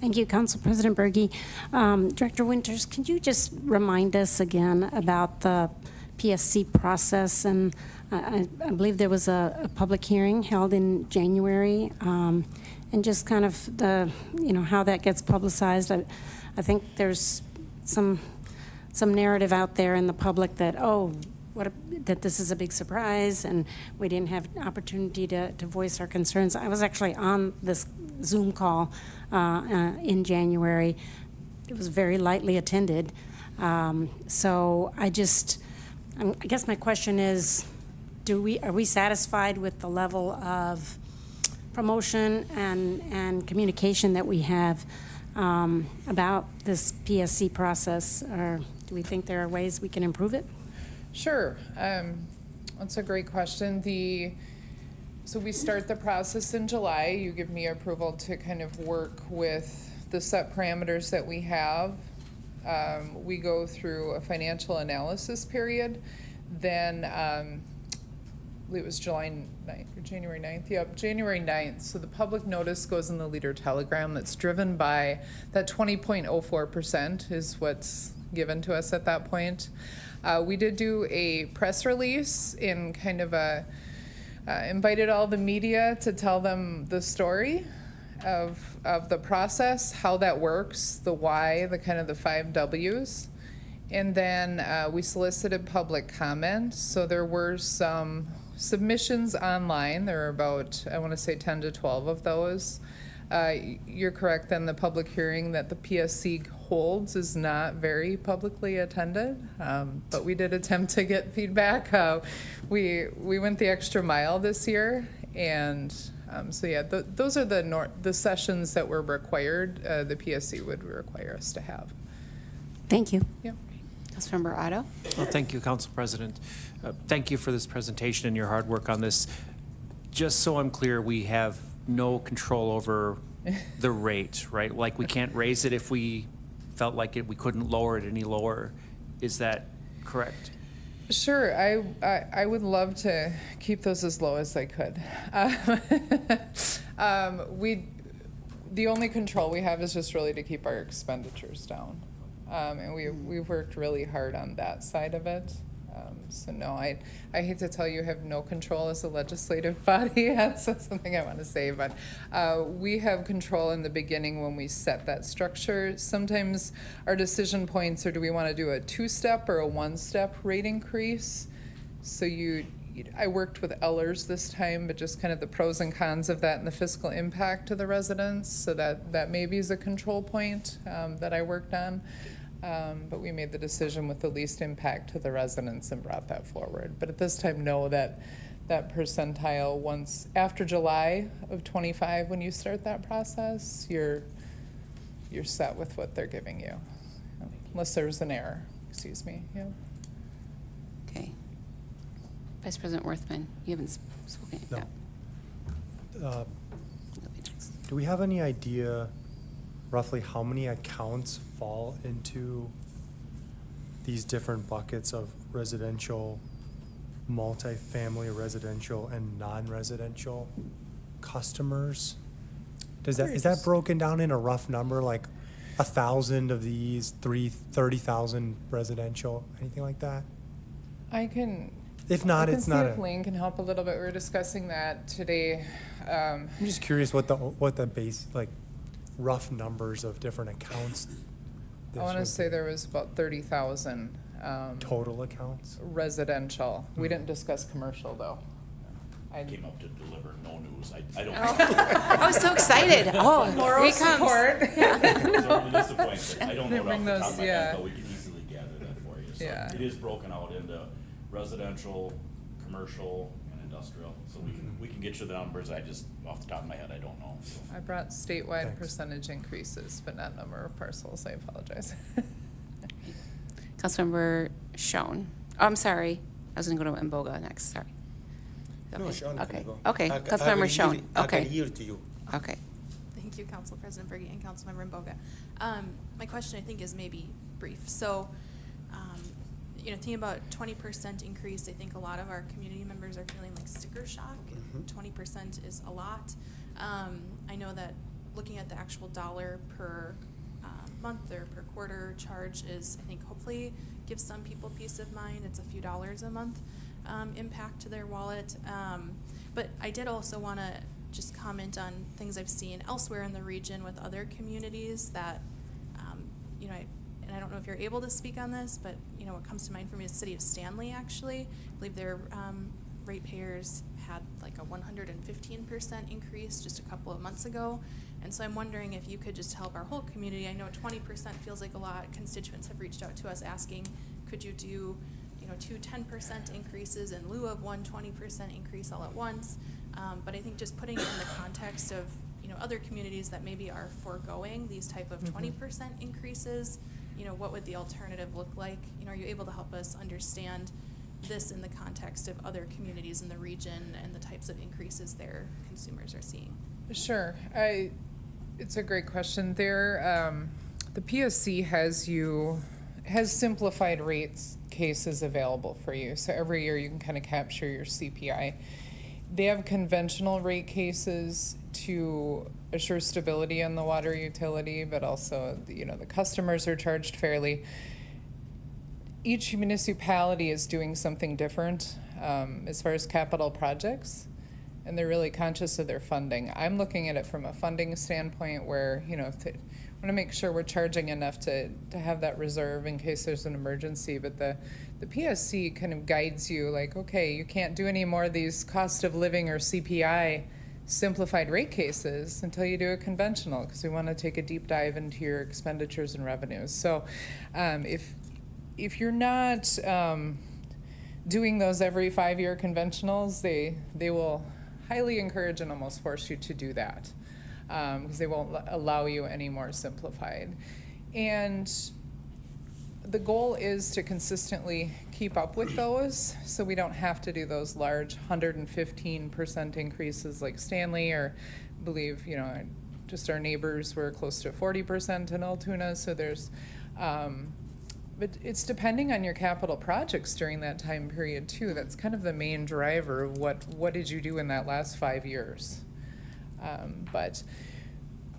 Thank you, Council President Berge. Director Winters, could you just remind us again about the PSC process? And I believe there was a public hearing held in January, and just kind of the, how that gets publicized. I think there's some narrative out there in the public that, that this is a big surprise and we didn't have an opportunity to voice our concerns. I was actually on this Zoom call in January. It was very lightly attended. So I guess my question is, are we satisfied with the level of promotion and communication that we have about this PSC process, or do we think there are ways we can improve it? Sure. That's a great question. So we start the process in July. You give me approval to kind of work with the set parameters that we have. We go through a financial analysis period. Then it was July 9th or January 9th. Yep, January 9th. So the public notice goes in the Leader Telegram that's driven by that 20.04% is what's given to us at that point. We did do a press release in kind of a invited all the media to tell them the story of the process, how that works, the why, the kind of the 5 W's. And then we solicited public comment. So there were some submissions online. There were about, I want to say 10 to 12 of those. You're correct, then the public hearing that the PSC holds is not very publicly attended, but we did attempt to get feedback. We went the extra mile this year, and so yeah, those are the sessions that were required, the PSC would require us to have. Thank you. Yep. Councilmember Otto? Well, thank you, Council President. Thank you for this presentation and your hard work on this. Just so I'm clear, we have no control over the rate, right? Like, we can't raise it if we felt like we couldn't lower it any lower. Is that correct? Sure, I would love to keep those as low as I could. The only control we have is just really to keep our expenditures down. And we've worked really hard on that side of it. So no, I hate to tell you, I have no control as a legislative body. That's something I want to say, but we have control in the beginning when we set that structure. Sometimes our decision points are, do we want to do a 2-step or a 1-step rate increase? So I worked with Ellers this time, but just kind of the pros and cons of that and the fiscal impact to the residents. So that maybe is a control point that I worked on. But we made the decision with the least impact to the residents and brought that forward. But at this time, know that percentile, once after July of 25, when you start that process, you're set with what they're giving you, unless there's an error. Excuse me. Yeah. Okay. Vice President Worthman, you haven't spoken yet. No. Do we have any idea roughly how many accounts fall into these different buckets of residential, multifamily residential, and non-residential customers? Is that broken down in a rough number, like 1,000 of these, 30,000 residential, anything like that? I can. If not, it's not. If Lane can help a little bit. We were discussing that today. I'm just curious what the base, like, rough numbers of different accounts. I want to say there was about 30,000 total accounts. Residential. We didn't discuss commercial though. I came up to deliver no news. I don't. I was so excited. Oh, Moral here he comes. support. So I'm disappointed. I don't know it off Bring the top those, of my yeah. head, but we can easily gather that for you. So Yeah. it is broken out into residential, commercial, and industrial. So we can get you the numbers. I just, off the top of my head, I don't know. So. I brought statewide Thanks. percentage increases, but not number of parcels. I apologize. Councilmember Schoen. Oh, I'm sorry. I was going to go to Mboga next. Sorry. No, Sean can Okay. go. Okay. I Councilmember will Schoen. yield- I Okay. can yield to you. Okay. Thank you, Council President Berge and Councilmember Mboga. My question, I think, is maybe brief. So, thinking about 20% increase, I think a lot of our community members are feeling like sticker shock. 20% is a lot. I know that looking at the actual dollar per month or per quarter charge is, I think, hopefully gives some people peace of mind. It's a few dollars a month impact to their wallet. But I did also want to just comment on things I've seen elsewhere in the region with other communities that, and I don't know if you're able to speak on this, but what comes to mind for me is the city of Stanley, actually. I believe their ratepayers had like a 115% increase just a couple of months ago. And so I'm wondering if you could just help our whole community. I know 20% feels like a lot. Constituents have reached out to us asking, could you do 2 10% increases in lieu of 1 20% increase all at once? But I think just putting it in the context of other communities that maybe are foregoing these type of 20% increases, what would the alternative look like? Are you able to help us understand this in the context of other communities in the region and the types of increases their consumers are seeing? Sure. It's a great question. The PSC has simplified rates cases available for you. So every year you can kind of capture your CPI. They have conventional rate cases to assure stability in the water utility, but also the customers are charged fairly. Each municipality is doing something different as far as capital projects. and they're really conscious of their funding. I'm looking at it from a funding standpoint where, you know, want to make sure we're charging enough to have that reserve in case there's an emergency. But the PSC kind of guides you like, okay, you can't do any more of these cost of living or CPI simplified rate cases until you do a conventional, because we want to take a deep dive into your expenditures and revenues. So if you're not doing those every 5-year conventionals, they will highly encourage and almost force you to do that, because they won't allow you any more simplified. And the goal is to consistently keep up with those, so we don't have to do those large 115% increases like Stanley, or I believe, you know, just our neighbors were close to 40% in Altoona. So there's, but it's depending on your capital projects during that time period too. That's kind of the main driver of what did you do in that last 5 years. But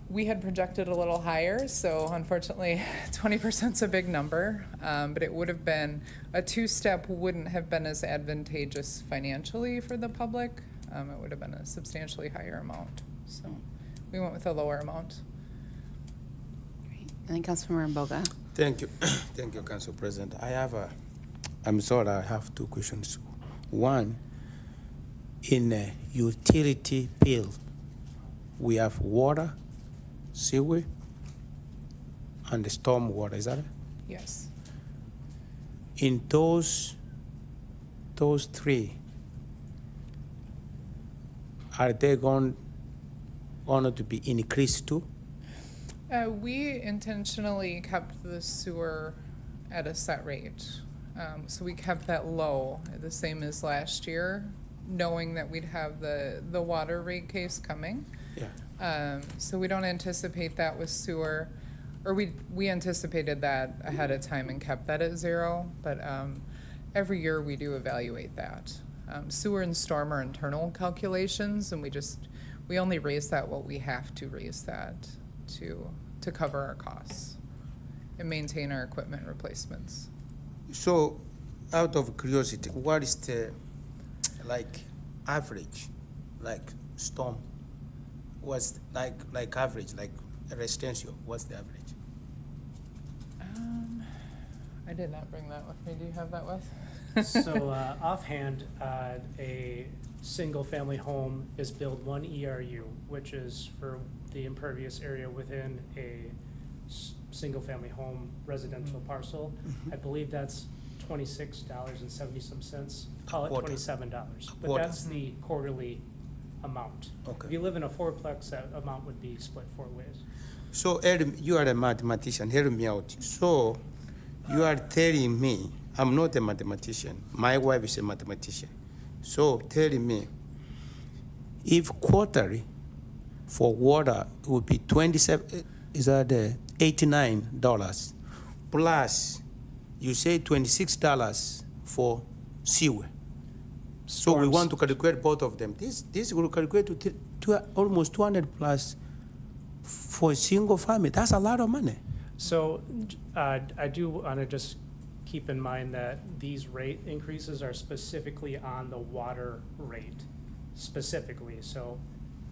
we had projected a little higher, so unfortunately 20% is a big number, but it would have been, a two-step wouldn't have been as advantageous financially for the public. It would have been a substantially higher amount. So we went with a lower amount. And then Councilmember Mboga. Thank you. Thank you, Council President. I'm sorry, I have two questions. One, in a utility bill, we have water, sewer, and the storm water, is that it? Yes. In those three, are they going to be increased too? We intentionally kept the sewer at a set rate. So we kept that low, the same as last year, knowing that we'd have the water rate case coming. Yeah. So we don't anticipate that with sewer, or we anticipated that ahead of time and kept that at 0, but every year we do evaluate that. Sewer and storm are internal calculations, and we only raise that what we have to raise that to cover our costs and maintain our equipment replacements. So, out of curiosity, what is the average, storm? What's average, like residential? What's the average? I did not bring that with me. Do you have that with? So offhand, a single-family home is billed 1 ERU, which is for the impervious area within a single-family home residential parcel. I believe that's $26.70, call it Quarter. $27. But Quarter. that's the quarterly amount. Okay. If you live in a fourplex, that amount would be split 4 ways. So, you are a mathematician. Help me out. So, you are telling me, I'm not a mathematician. My wife is a mathematician. So, telling me, if quarterly for water would be $89, plus you say $26 for sewer. So we want to calculate both of them. This will calculate to almost 200 plus for a single family. That's a lot of money. So I do want to just keep in mind that these rate increases are specifically on the water rate, specifically. So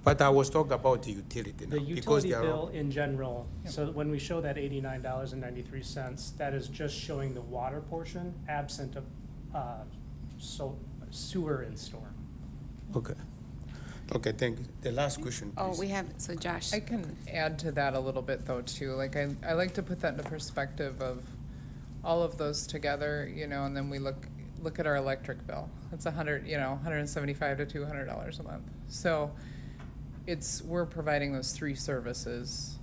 But I was talking about the utility now. the because utility they are bill in general, so when we show that $89.93, that is just showing the water portion absent of sewer and storm. Okay. Okay, thank you. The last question, please. Oh, we have, so Josh. I can add to that a little bit though too. Like I like to put that into perspective of all of those together, and then we look at our electric bill. It's $175 to $200 a month. So we're providing those 3 services.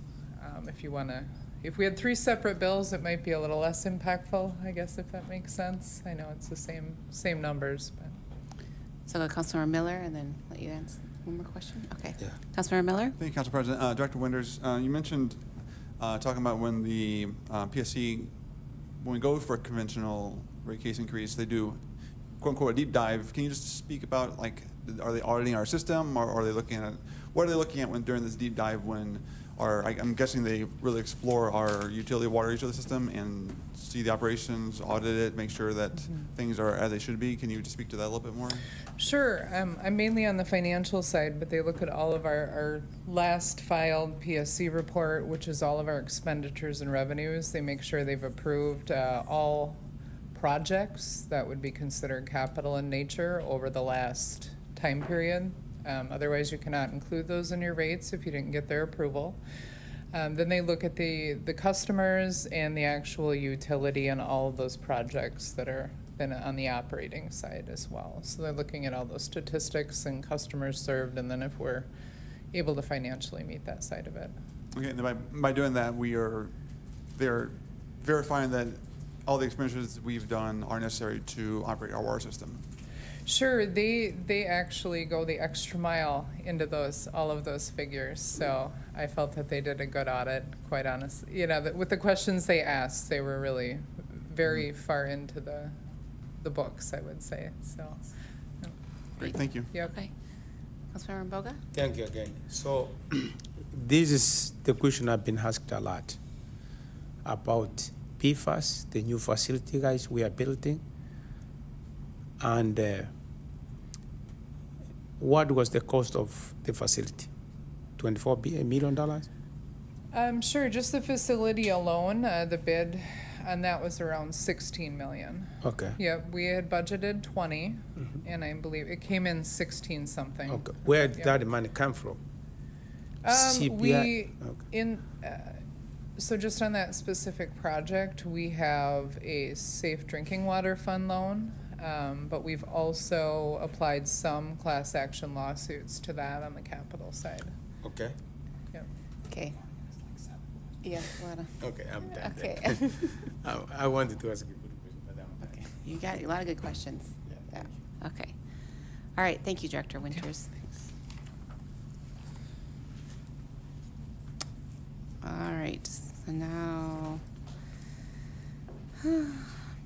If we had 3 separate bills, it might be a little less impactful, I guess, if that makes sense. I know it's the same numbers, but. So go Councilmember Miller, and then let you answer one more question. Okay. Yeah. Councilmember Miller? Thank you, Council President. Director Winters, you mentioned talking about when the PSC, when we go for a conventional rate case increase, they do quote unquote a deep dive. Can you just speak about are they auditing our system, or are they looking at what are they looking at when during this deep dive when I'm guessing they really explore our water utility system and see the operations, audit it, make sure that things are as they should be. Can you just speak to that a little bit more? Sure. I'm mainly on the financial side, but they look at all of our last filed PSC report, which is all of our expenditures and revenues. They make sure they've approved all projects that would be considered capital in nature over the last time period. Otherwise, you cannot include those in your rates if you didn't get their approval. Then they look at the customers and the actual utility and all of those projects that are been on the operating side as well. So they're looking at all those statistics and customers served, and then if we're able to financially meet that side of it. Okay, and then by doing that, they're verifying that all the expenditures we've done are necessary to operate our water system. Sure, they actually go the extra mile into all of those figures. So I felt that they did a good audit, quite honestly. You know, with the questions they asked, they were really very far into the books, I would say. So. Great, thank you. Yep. Okay. Councilmember Boga? Thank you again. So this is the question I've been asked a lot about PFAS, the new facility, guys, we are building. And what was the cost of the facility? $24 million? Sure, just the facility alone, the bid on that was around 16 million. Okay. Yep, we had budgeted 20, and I believe it came in 16 something. Okay. Where did Yep. that money come from? CPI? Okay. So just on that specific project, we have a safe drinking water fund loan, but we've also applied some class action lawsuits to that on the capital side. Okay. Yep. Okay. Yes, Lana. Okay, I'm done. Okay. I wanted to ask a good question, but I'm done. Okay. You got a lot of good questions. Yeah. Okay. All right. Thank you, Director Winters. All right. So now,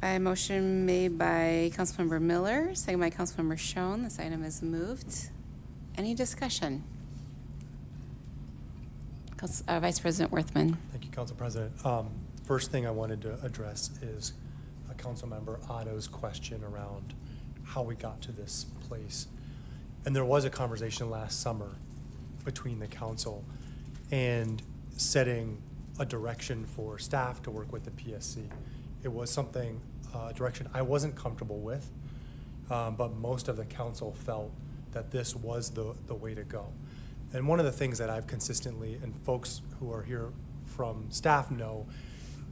by motion made by Councilmember Miller, second by Councilmember Schoen, this item is moved. Any discussion? Vice President Worthman. Thank you, Council President. First thing I wanted to address is Councilmember Otto's question around how we got to this place. And there was a conversation last summer between the council and setting a direction for staff to work with the PSC. It was something, a direction I wasn't comfortable with, but most of the council felt that this was the way to go. And one of the things that I've consistently, and folks who are here from staff know,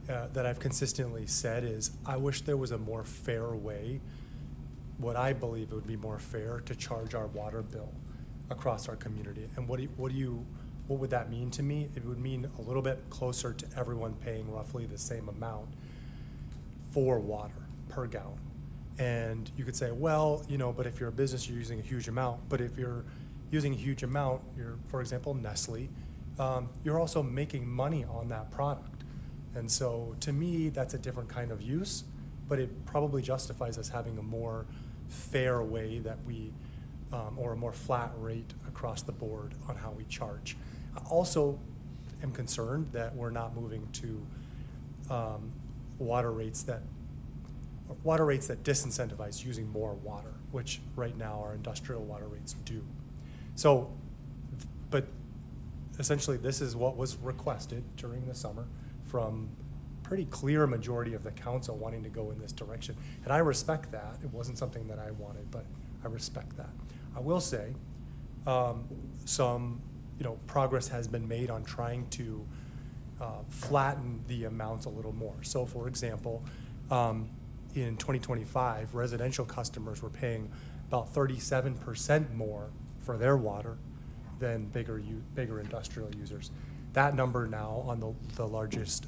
that I've consistently said is, I wish there was a more fair way, what I believe would be more fair to charge our water bill across our community. And what would that mean to me? It would mean a little bit closer to everyone paying roughly the same amount for water per gallon. And you could say, well, but if you're a business, you're using a huge amount. But if you're using a huge amount, for example, Nestle, you're also making money on that product. And so to me, that's a different kind of use, but it probably justifies us having a more fair way that we, or a more flat rate across the board on how we charge. I also am concerned that we're not moving to water rates that disincentivize using more water, which right now our industrial water rates do. So, but essentially this is what was requested during the summer from pretty clear majority of the council wanting to go in this direction. And I respect that. It wasn't something that I wanted, but I respect that. I will say some progress has been made on trying to flatten the amounts a little more. So for example, in 2025, residential customers were paying about 37% more for their water than bigger industrial users. That number now on the largest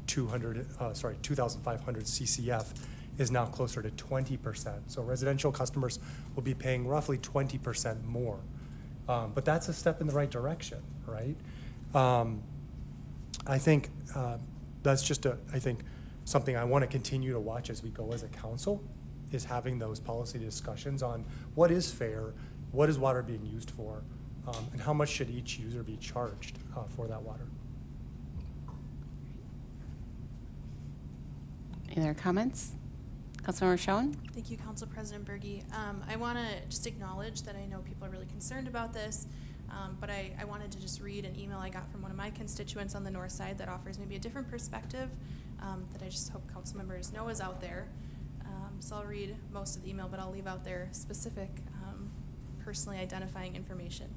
2,500 CCF is now closer to 20%. So residential customers will be paying roughly 20% more. But that's a step in the right direction, right? I think that's just something I want to continue to watch as we go as a council, is having those policy discussions on what is fair, what is water being used for, And how much should each user be charged for that water? Any other comments? Councilmember Schoen? Thank you, Council President Berge. I want to just acknowledge that I know people are really concerned about this, but I wanted to just read an email I got from one of my constituents on the north side that offers maybe a different perspective that I just hope council members know is out there. So I'll read most of the email, but I'll leave out their specific personally identifying information.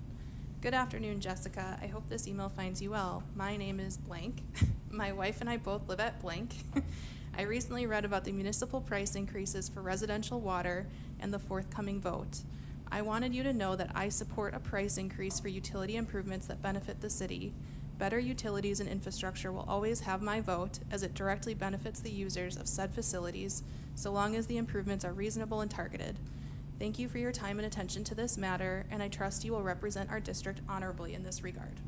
Good afternoon, Jessica. I hope this email finds you well. My name is blank. My wife and I both live at blank. I recently read about the municipal price increases for residential water and the forthcoming vote. I wanted you to know that I support a price increase for utility improvements that benefit the city. Better utilities and infrastructure will always have my vote, as it directly benefits the users of said facilities, so long as the improvements are reasonable and targeted. Thank you for your time and attention to this matter, and I trust you will represent our district honorably in this regard.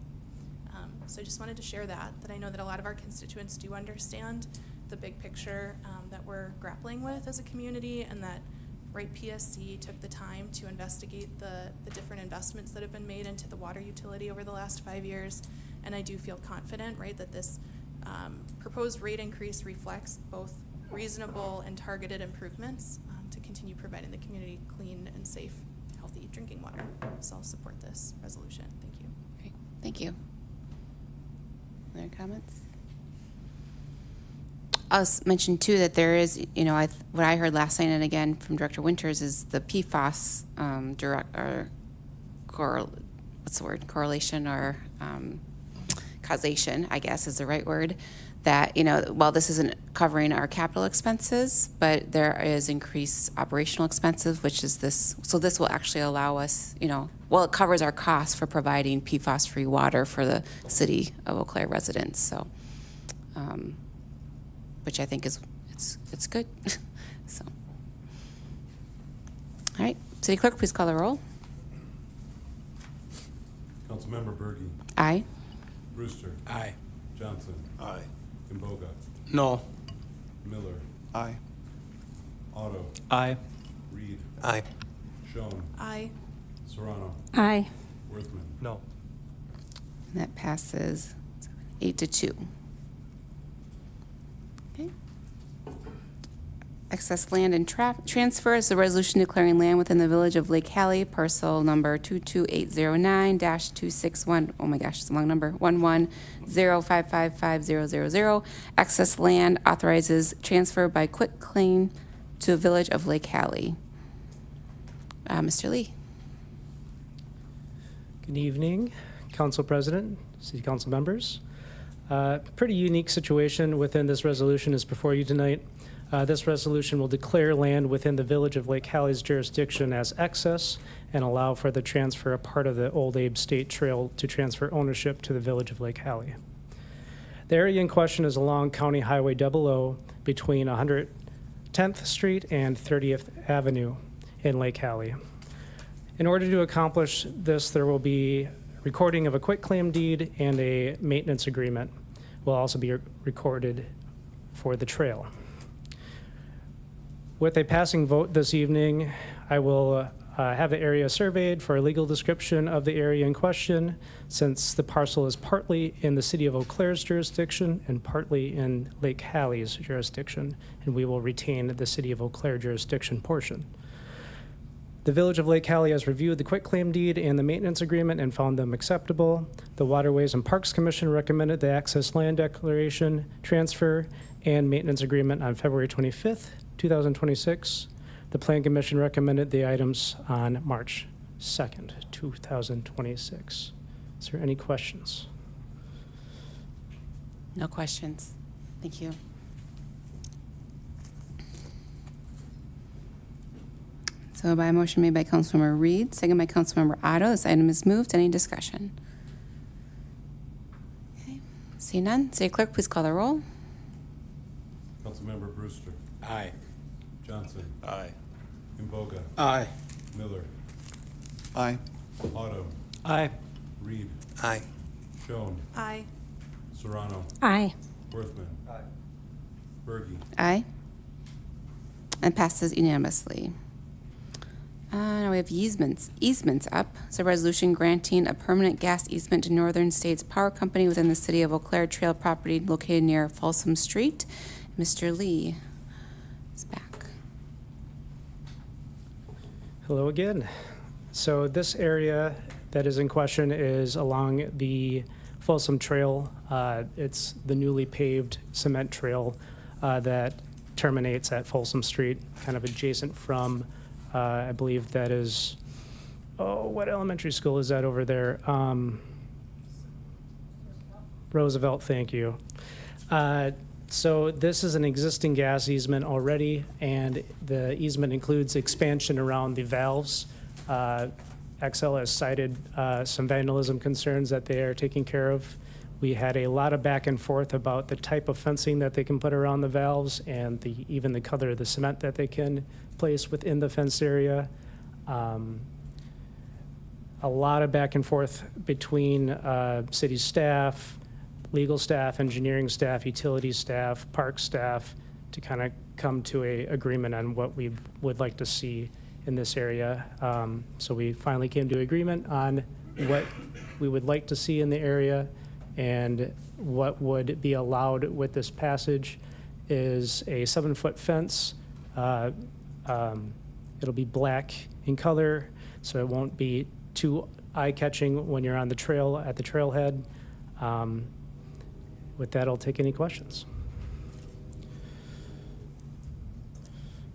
So I just wanted to share that I know that a lot of our constituents do understand the big picture that we're grappling with as a community, and that Wright PSC took the time to investigate the different investments that have been made into the water utility over the last 5 years. And I do feel confident, right, that this proposed rate increase reflects both reasonable and targeted improvements to continue providing the community clean and safe, healthy drinking water. So I'll support this resolution. Thank you. Great. Thank you. Other comments? I'll mention too that there is, what I heard last night and again from Director Winters is the PFAS correlation or causation, I guess is the right word, that, while this isn't covering our capital expenses, but there is increased operational expenses, which is this, so this will actually allow us, it covers our costs for providing PFAS-free water for the city of Eau Claire residents, so, which I think is, it's good, so. All right, City Clerk, please call the roll. Councilmember Berge. Aye. Brewster. Aye. Johnson. Aye. Kimboga. No. Miller. Aye. Otto. Aye. Reed. Aye. Schoen. Aye. Serrano. Aye. Worthman. No. And that passes 8-2. Okay. Excess land and transfer is the resolution declaring land within the village of Lake Hallie, parcel number 22809-261, oh my gosh, it's a long number, 110555000. Excess land authorizes transfer by quick claim to the village of Lake Hallie. Mr. Lee. Good evening, Council President, City Council members. Pretty unique situation within this resolution is before you tonight. This resolution will declare land within the village of Lake Hallie's jurisdiction as excess and allow for the transfer of part of the Old Abe State Trail to transfer ownership to the village of Lake Hallie. The area in question is along County Highway 00 between 110th Street and 30th Avenue in Lake Hallie. In order to accomplish this, there will be recording of a quitclaim deed and a maintenance agreement will also be recorded for the trail. With a passing vote this evening, I will have the area surveyed for a legal description of the area in question, since the parcel is partly in the city of Eau Claire's jurisdiction and partly in Lake Hallie's jurisdiction, and we will retain the city of Eau Claire jurisdiction portion. The village of Lake Hallie has reviewed the quitclaim deed and the maintenance agreement and found them acceptable. The Waterways and Parks Commission recommended the access land declaration, transfer, and maintenance agreement on February 25th, 2026. The Plan Commission recommended the items on March 2nd, 2026. Is there any questions? No questions. Thank you. So by a motion made by Councilmember Reed, second by Councilmember Otto, this item is moved. Any discussion? Okay. See none. City Clerk, please call the roll. Councilmember Brewster. Aye. Johnson. Aye. Kimboga. Aye. Miller. Aye. Otto. Aye. Reed. Aye. Schoen. Aye. Serrano. Aye. Worthman. Aye. Berge. Aye. And passes unanimously. Now we have easements up. It's a resolution granting a permanent gas easement to Northern States Power Company within the city of Eau Claire Trail property located near Folsom Street. Mr. Lee is back. Hello again. So this area that is in question is along the Folsom Trail. It's the newly paved cement trail that terminates at Folsom Street, kind of adjacent from, I believe that is, what elementary school is that over there? Roosevelt, thank you. So this is an existing gas easement already, and the easement includes expansion around the valves. XL has cited some vandalism concerns that they are taking care of. We had a lot of back and forth about the type of fencing that they can put around the valves and even the color of the cement that they can place within the fenced area. A lot of back and forth between city staff, legal staff, engineering staff, utility staff, park staff, to kind of come to a agreement on what we would like to see in this area. So we finally came to agreement on what we would like to see in the area, and what would be allowed with this passage is a 7-foot fence. It'll be black in color, so it won't be too eye-catching when you're on the trail at the trailhead. With that, I'll take any questions.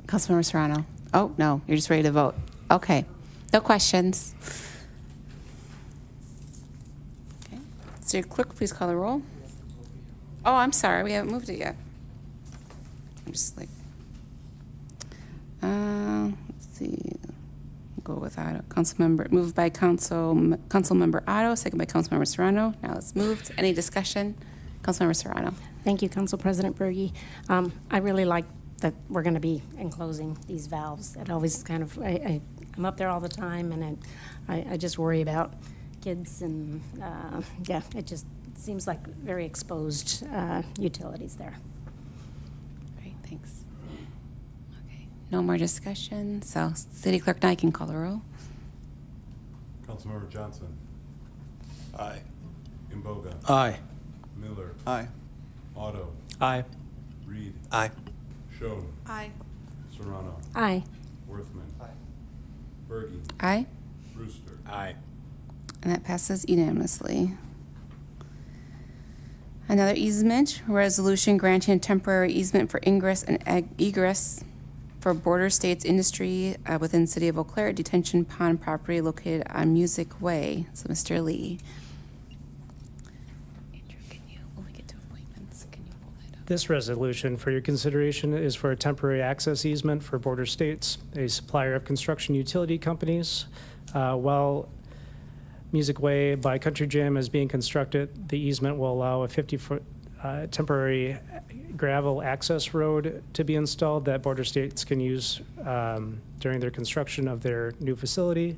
Councilmember Serrano. Oh, no, you're just ready to vote. Okay, no questions. Okay, so your clerk, please call the roll. Oh, I'm sorry, we haven't moved it yet. I'm just like, let's see, go with Otto. Moved by Councilmember Otto, second by Councilmember Serrano. Now it's moved. Any discussion? Councilmember Serrano. Thank you, Council President Berge. I really like that we're going to be enclosing these valves. That always kind of, I'm up there all the time, and I just worry about kids, and yeah, it just seems like very exposed utilities there. Great, thanks. Okay, no more discussion, so City Clerk Nye can call the roll. Councilmember Johnson. Aye. Imboga. Aye. Miller. Aye. Otto. Aye. Reed. Aye. Schoen. Aye. Serrano. Aye. Worthman. Berge. Aye, Brewster. Aye. and that passes unanimously. Another easement, resolution granting a temporary easement for ingress and egress for Border States Industry within City of Eau Claire Detention Pond property located on Music Way. So Mr. Lee. Andrew, when we get to appointments, can you pull that up? This resolution for your consideration is for a temporary access easement for Border States, a supplier of construction utility companies. While Music Way by Country Gym is being constructed, the easement will allow a 50-foot temporary gravel access road to be installed that Border States can use during their construction of their new facility.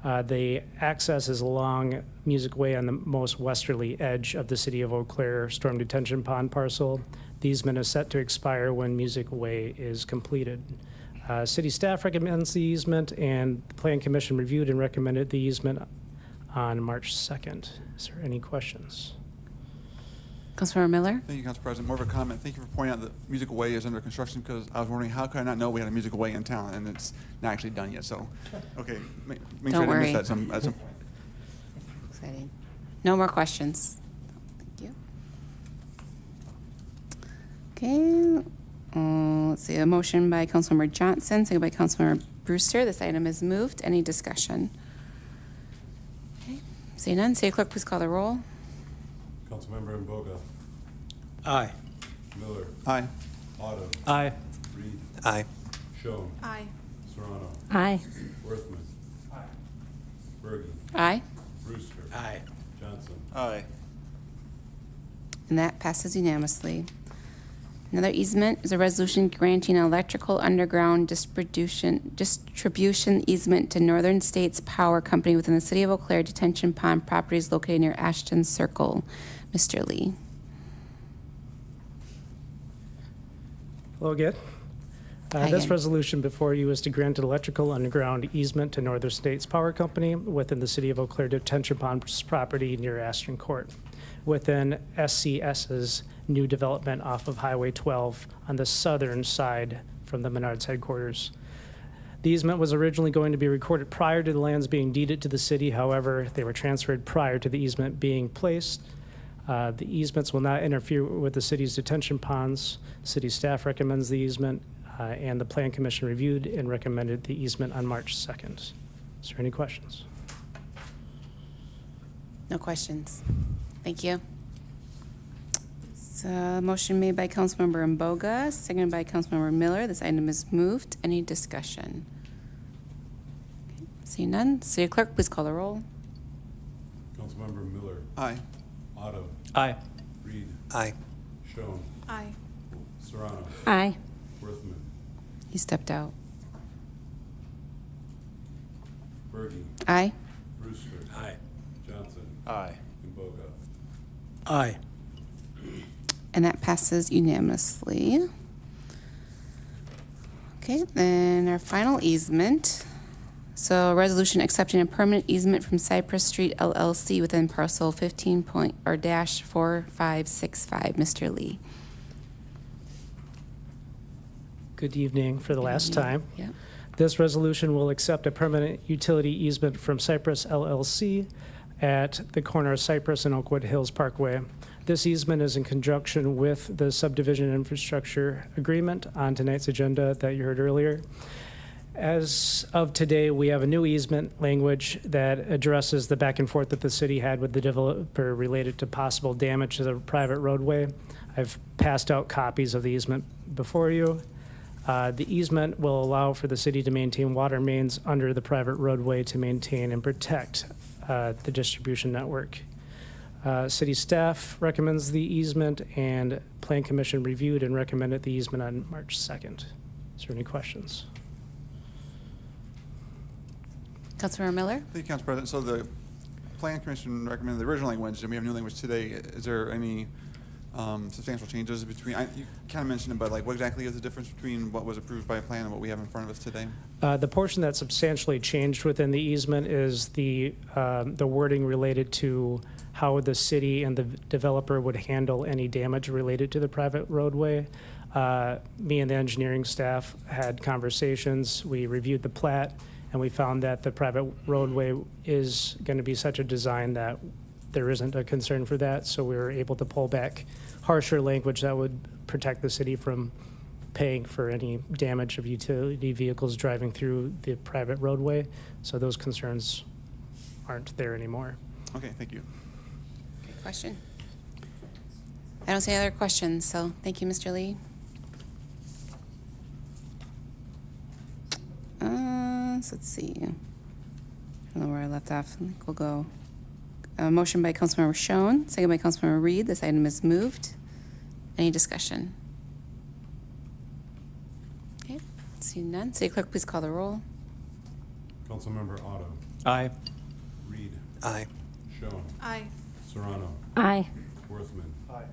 The access is along Music Way on the most westerly edge of the City of Eau Claire Storm Detention Pond parcel. The easement is set to expire when Music Way is completed. City staff recommends the easement, and the Plan Commission reviewed and recommended the easement on March 2nd. Is there any questions? Councilmember Miller? Thank you, Council President. More of a comment. Thank you for pointing out that Music Way is under construction, because I was wondering, how could I not know we had a Music Way in town, and it's not actually done yet, so, okay. Make Don't sure I didn't worry. miss that at some Exciting. No more questions. Thank you. Okay. Let's see, a motion by Councilmember Johnson, second by Councilmember Brewster. This item is moved. Any discussion? Okay. Seeing none, City Clerk, please call the roll. Councilmember Imboga. Aye. Miller. Aye. Otto. Aye. Reed. Aye. Schoen. Aye. Serrano. Aye. Worthman. Berge. Aye. Brewster. Aye. Johnson. Aye. And that passes unanimously. Another easement is a resolution granting an electrical underground distribution easement to Northern States Power Company within the City of Eau Claire Detention Pond properties located near Ashton Circle. Mr. Lee. Hello again. This Hagan. resolution before you is to grant an electrical underground easement to Northern States Power Company within the City of Eau Claire Detention Ponds property near Ashton Court, within SCS's new development off of Highway 12 on the southern side from the Menards headquarters. The easement was originally going to be recorded prior to the lands being deeded to the city. However, they were transferred prior to the easement being placed. The easements will not interfere with the city's detention ponds. City staff recommends the easement, and the Plan Commission reviewed and recommended the easement on March 2nd. Is there any questions? No questions. Thank you. So, motion made by Councilmember Mboga, seconded by Councilmember Miller. This item is moved. Any discussion? Okay, seeing none, City Clerk, please call the roll. Councilmember Miller. Aye. Otto. Aye. Reed. Aye. Schoen. Aye. Serrano. Aye. Worthman. He stepped out. Bergy. Aye. Brewster. Aye. Johnson. Aye. Imboga. Aye. And that passes unanimously. Okay, then our final easement. So, a resolution accepting a permanent easement from Cypress Street LLC within parcel 15.-4565. Mr. Lee. Good evening for the last time. Yep. This resolution will accept a permanent utility easement from Cypress LLC at the corner of Cypress and Oakwood Hills Parkway. This easement is in conjunction with the subdivision infrastructure agreement on tonight's agenda that you heard earlier. As of today, we have a new easement language that addresses the back and forth that the city had with the developer related to possible damage to the private roadway. I've passed out copies of the easement before you. The easement will allow for the city to maintain water mains under the private roadway to maintain and protect the distribution network. City staff recommends the easement, and Plan Commission reviewed and recommended the easement on March 2nd. Is there any questions? Councilmember Miller? Thank you, Council President. So the Plan Commission recommended the original language, and we have new language today. Is there any substantial changes between, you kind of mentioned it, but like what exactly is the difference between what was approved by plan and what we have in front of us today? The portion that substantially changed within the easement is the wording related to how the city and the developer would handle any damage related to the private roadway. Me and the engineering staff had conversations. We reviewed the plat, and we found that the private roadway is going to be such a design that there isn't a concern for that. So we were able to pull back harsher language that would protect the city from paying for any damage of utility vehicles driving through the private roadway. So those concerns aren't there anymore. Okay, thank you. Good question. I don't see any other questions, so thank you, Mr. Lee. So let's see. I don't know where I left off. I think we'll go. Motion by Councilmember Schoen, second by Councilmember Reed. This item is moved. Any discussion? Okay, seeing none. City Clerk, please call the roll. Councilmember Otto. Aye. Reed. Aye. Schoen. Aye. Serrano. Aye. Worthman. Aye.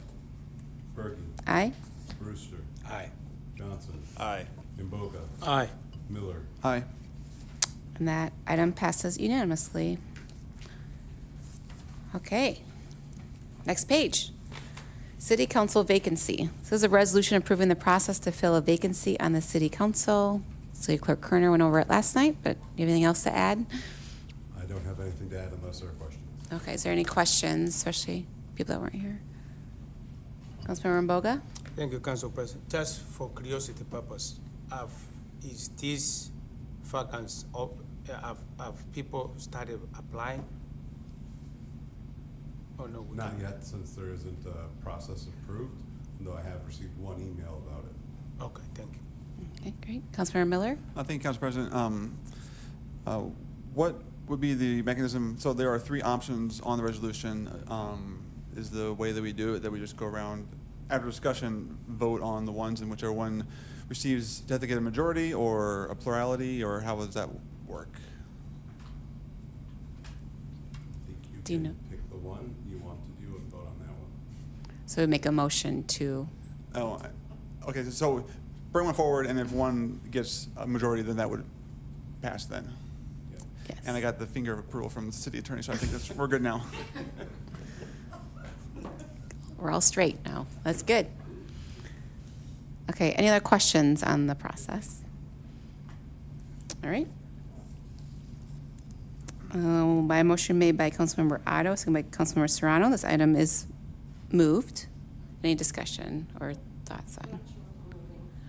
Bergy. Aye. Brewster. Aye. Johnson. Aye. Imboga. Aye. Miller. Aye. And that item passes unanimously. Okay. Next page. City Council vacancy. This is a resolution approving the process to fill a vacancy on the City Council. City Clerk Kerner went over it last night, but you have anything else to add? I don't have anything to add unless there are questions. Okay, is there any questions, especially people that weren't here? Councilmember Mboga? Thank you, Council President. Just for curiosity purpose, is this vacancy up? Have people started applying? Oh no. Not yet, since there isn't a process approved, though I have received one email about it. Okay, thank you. Okay, great. Councilmember Miller? Thank you, Council President. What would be the mechanism? So there are three options on the resolution. Is the way that we do it that we just go around, after discussion, vote on the ones in whichever one receives, does it get a majority or a plurality, or how does that work? I think you Do you can know? pick the one you want to do and vote on that one. So we make a motion to, Oh, okay, so bring one forward, and if one gets a majority, then that would pass then. Yes. And I got the finger of approval from the city attorney, so I think we're good now. We're all straight now. That's good. Okay, any other questions on the process? All right. By a motion made by Councilmember Otto, seconded by Councilmember Serrano, this item is moved. Any discussion or thoughts on?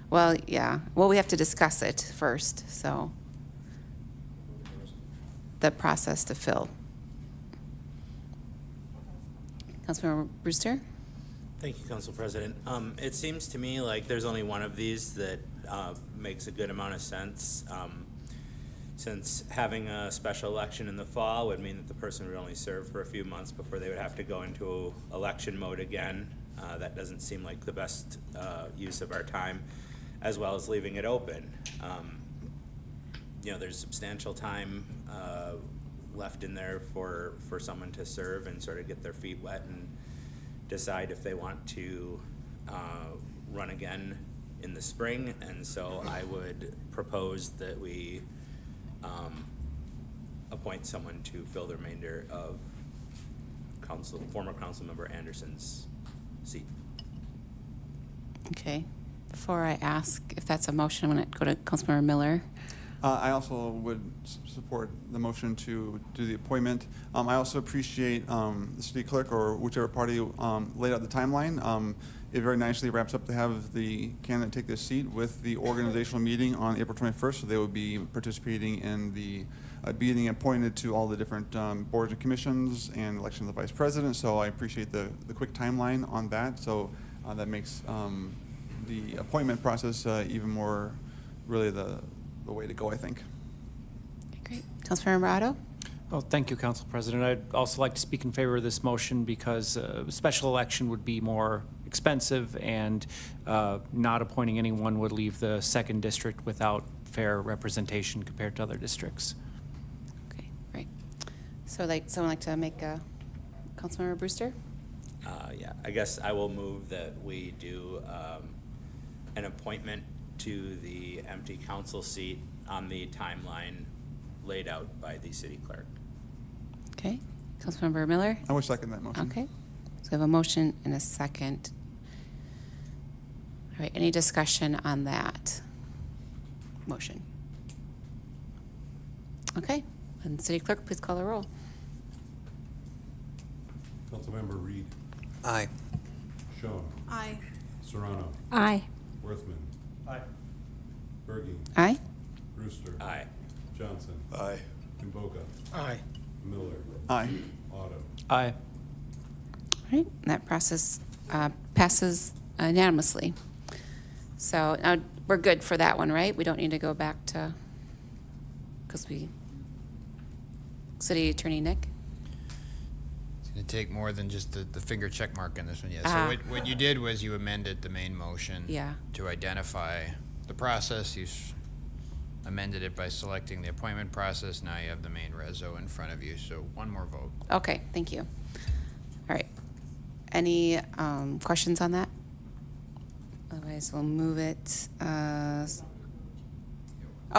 Well, yeah. Well, we have to discuss it first, so the process to fill. Councilmember Brewster? Thank you, Council President. It seems to me like there's only one of these that makes a good amount of sense. Since having a special election in the fall would mean that the person would only serve for a few months before they would have to go into election mode again. That doesn't seem like the best use of our time, as well as leaving it open. You know, there's substantial time left in there for someone to serve and sort of get their feet wet and decide if they want to run again in the spring. And so I would propose that we appoint someone to fill the remainder of former council member Anderson's seat. Okay. Before I ask if that's a motion, I'm going to go to Councilmember Miller. I also would support the motion to do the appointment. I also appreciate the city clerk or whichever party laid out the timeline. It very nicely wraps up to have the candidate take this seat with the organizational meeting on April 21st, so they will be participating in the being appointed to all the different boards and commissions and election of the vice president. So I appreciate the quick timeline on that. So that makes the appointment process even more really the way to go, I think. Great. Councilmember Otto? Well, thank you, Council President. I'd also like to speak in favor of this motion because a special election would be more expensive, and not appointing anyone would leave the second district without fair representation compared to other districts. Okay, great. So someone like to make a, Councilmember Brewster? Yeah, I guess I will move that we do an appointment to the empty council seat on the timeline laid out by the city clerk. Okay. Councilmember Miller? I would second that motion. Okay. So we have a motion and a second. All right, any discussion on that motion? Okay, and City Clerk, please call the roll. Councilmember Reed, Aye. Schoen, Aye. Serrano, Aye. Worthman, Aye. Bergie, Aye? Brewster. Aye. Johnson. Aye. Kimboka. Aye. Miller. Aye. Otto. Aye. All right, and that process passes unanimously. So now we're good for that one, right? We don't need to go back to, because City Attorney Nick? It's going to take more than just the finger check mark on this one, yeah. Ah. So what you did was you amended the main motion. Yeah. To identify the process. You amended it by selecting the appointment process. Now you have the main reso in front of you, so one more vote. Okay, thank you. All right. Any questions on that? Otherwise, we'll move it. Oh,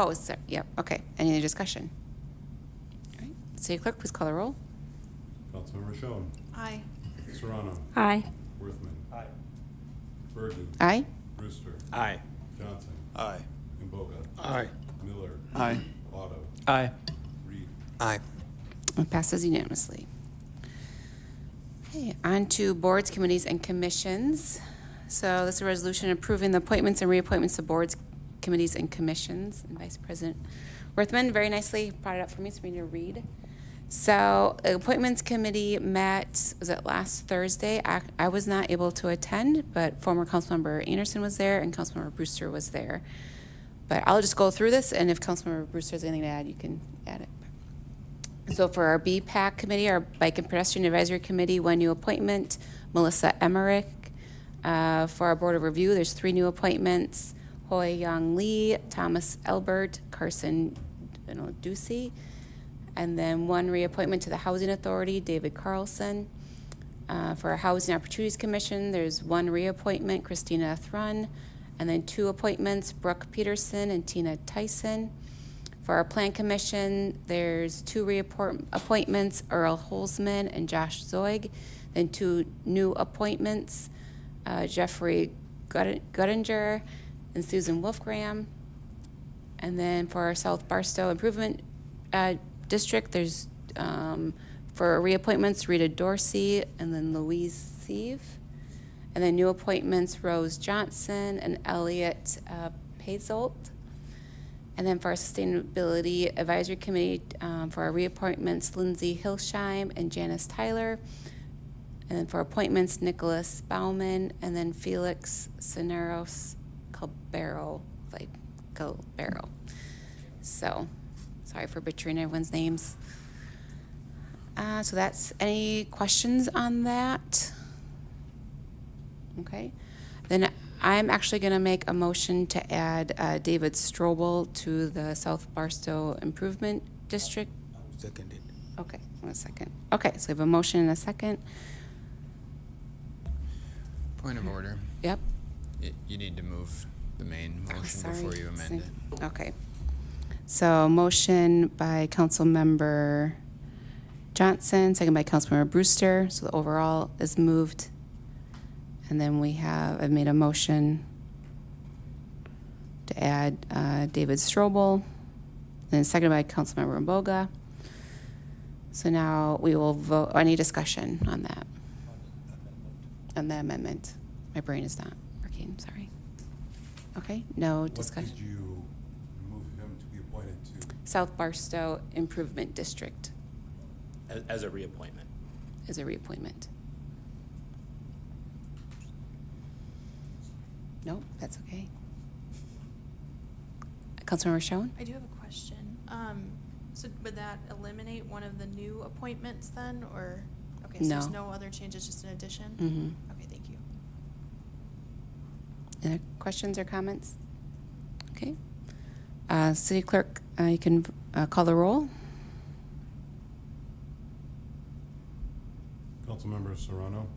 it's there. Yep, okay. Any other discussion? All right. City Clerk, please call the roll. Councilmember Schoen, Aye. Serrano, Aye. Worthman, Aye. Bergie, Aye? Brewster, Aye. Johnson, Aye. Kimboka, Aye. Miller, Aye. Otto, Aye. Reed. Aye. It passes unanimously. Okay, on to boards, committees, and commissions. So this is a resolution approving the appointments and reappointments to boards, committees, and commissions. And Vice President Worthman very nicely brought it up for me, so we need to read. So the Appointments Committee met, was it last Thursday? I was not able to attend, but former Councilmember Anderson was there and Councilmember Brewster was there. But I'll just go through this, and if Councilmember Brewster has anything to add, you can add it. So for our BPAC committee, our Bike and Pedestrian Advisory Committee, one new appointment, Melissa Emmerich. For our Board of Review, there's 3 new appointments, Hoi Young Lee, Thomas Elbert, Carson Ducey. And then 1 reappointment to the Housing Authority, David Carlson. For our Housing Opportunities Commission, there's 1 reappointment, Christina Thrun. And then 2 appointments, Brooke Peterson and Tina Tyson. For our Plan Commission, there's 2 appointments, Earl Holzman and Josh Zoig. Then 2 new appointments, Jeffrey Guttinger and Susan Wolfgram. And then for our South Barstow Improvement District, there's, for reappointments, Rita Dorsey and then Louise Sieve. And then new appointments, Rose Johnson and Elliot Pazolt. And then for our Sustainability Advisory Committee, for our reappointments, Lindsay Hilsheim and Janice Tyler. And then for appointments, Nicholas Bauman and then Felix Cineros Calbero. So, sorry for butchering everyone's names. So that's, any questions on that? Okay. Then I'm actually going to make a motion to add David Strobel to the South Barstow Improvement District. Seconded. Okay, 1 second. Okay, so we have a motion and a second. Point of order. Yep. You need to move the main motion Sorry. before you amend it. Okay. So motion by Councilmember Johnson, second by Councilmember Brewster. So the overall is moved. And then I've made a motion to add David Strobel, and seconded by Councilmember Mboga. So now we will vote, any discussion on that? On the amendment? My brain is not working, sorry. Okay, no What discussion. did you move him to be appointed to? South Barstow Improvement District As a reappointment. is a reappointment. Nope, that's okay. Councilmember Schoen? I do have a question. So would that eliminate one of the new appointments then, or, okay, so there's No. no other changes, just an addition? Mm-hmm. Okay, thank you. Any questions or comments? Okay. City Clerk, you can call the roll. Councilmember Serrano,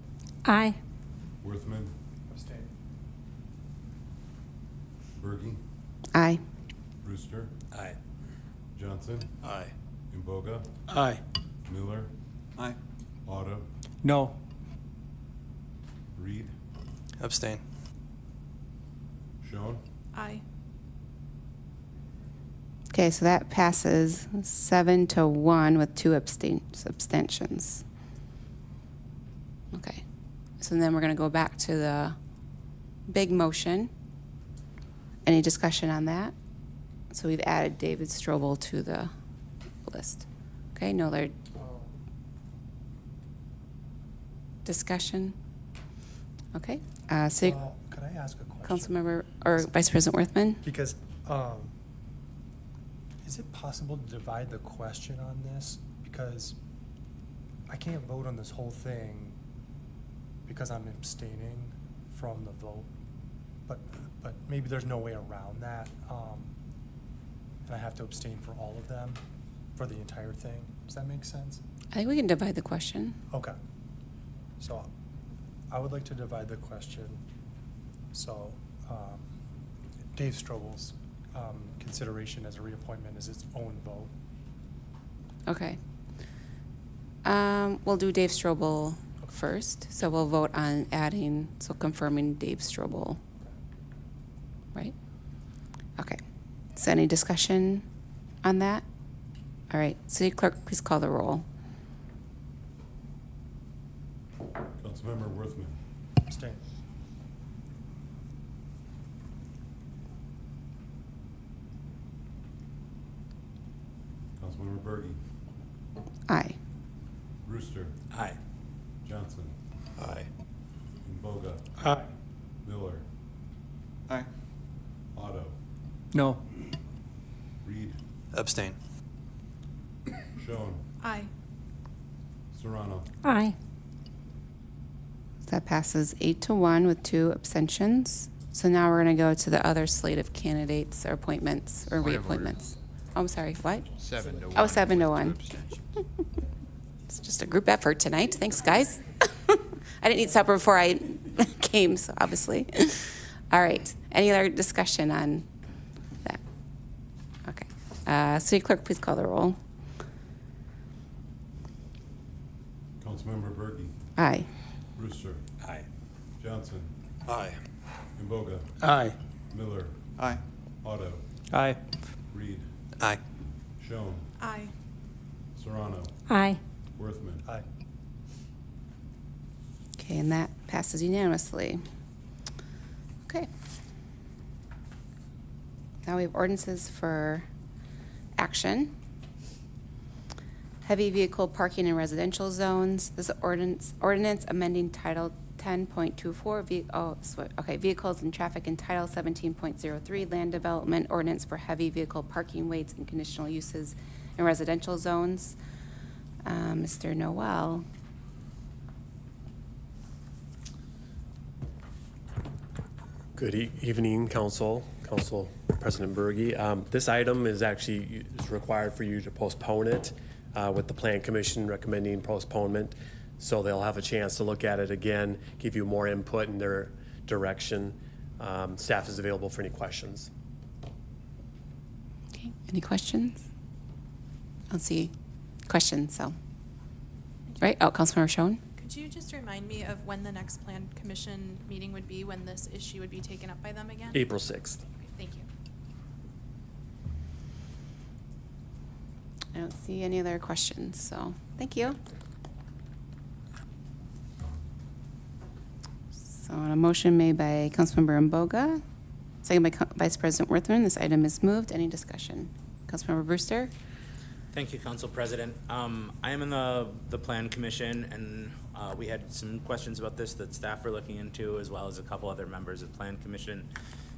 Aye. Worthman, Abstain. Bergy, Aye. Brewster, Aye. Johnson, Aye. Imboga, Aye. Miller, Aye. Otto, No. Reed, Abstain. Schoen, Aye. Okay, so that passes 7-1 with 2 abstentions. Okay, so then we're going to go back to the big motion. Any discussion on that? So we've added David Strobel to the list. Okay, no other discussion? Okay, City Well, could I ask a question? Councilmember, or Vice President Worthman? Because, is it possible to divide the question on this? Because I can't vote on this whole thing because I'm abstaining from the vote. But maybe there's no way around that. And I have to abstain for all of them, for the entire thing. Does that make sense? I think we can divide the question. Okay. So I would like to divide the question. So Dave Strobel's consideration as a reappointment is its own vote. Okay. We'll do Dave Strobel first. So we'll vote on confirming Dave Strobel. Right? Okay. So any discussion on that? All right. City Clerk, please call the roll. Councilmember Worthman, Abstain. Councilmember Bergy, Aye. Brewster, Aye. Johnson, Aye. Imboga, Aye. Miller, Aye. Otto, No. Reed, Abstain. Schoen, Aye. Serrano, Aye. That passes 8-1 with 2 abstentions. So now we're going to go to the other slate of candidates or appointments or Point of order. reappointments. Oh, I'm sorry, what? 7-1. Oh, 7-1. with 2 abstentions. It's just a group effort tonight. Thanks, guys. I didn't eat supper before I came, so obviously. All right. Any other discussion on that? Okay. City Clerk, please call the roll. Councilmember Berkey. Aye. Brewster. Aye. Johnson. Aye. Imboga. Aye. Miller. Aye. Otto. Aye. Reed. Aye. Schoen. Aye. Serrano. Aye. Worthman. Aye. Okay, and that passes unanimously. Okay. Now we have ordinances for action. Heavy vehicle parking in residential zones. This is ordinance amending Title 10.24, vehicles and traffic, and Title 17.03, land development ordinance for heavy vehicle parking weights and conditional uses in residential zones. Mr. Noel. Good evening, Council President Berge. This item is required for you to postpone it with the Plan Commission recommending postponement. So they'll have a chance to look at it again, give you more input in their direction. Staff is available for any questions. Okay, any questions? I don't see questions, so. Right, Councilmember Schoen? Could you just remind me of when the next Plan Commission meeting would be, when this issue would be taken up by them again? April 6th. Okay, thank you. I don't see any other questions, so thank you. So on a motion made by Councilmember Imboga, second by Vice President Worthman, this item is moved. Any discussion? Councilmember Brewster? Thank you, Council President. I am in the Plan Commission, and we had some questions about this that staff are looking into, as well as a couple other members of Plan Commission.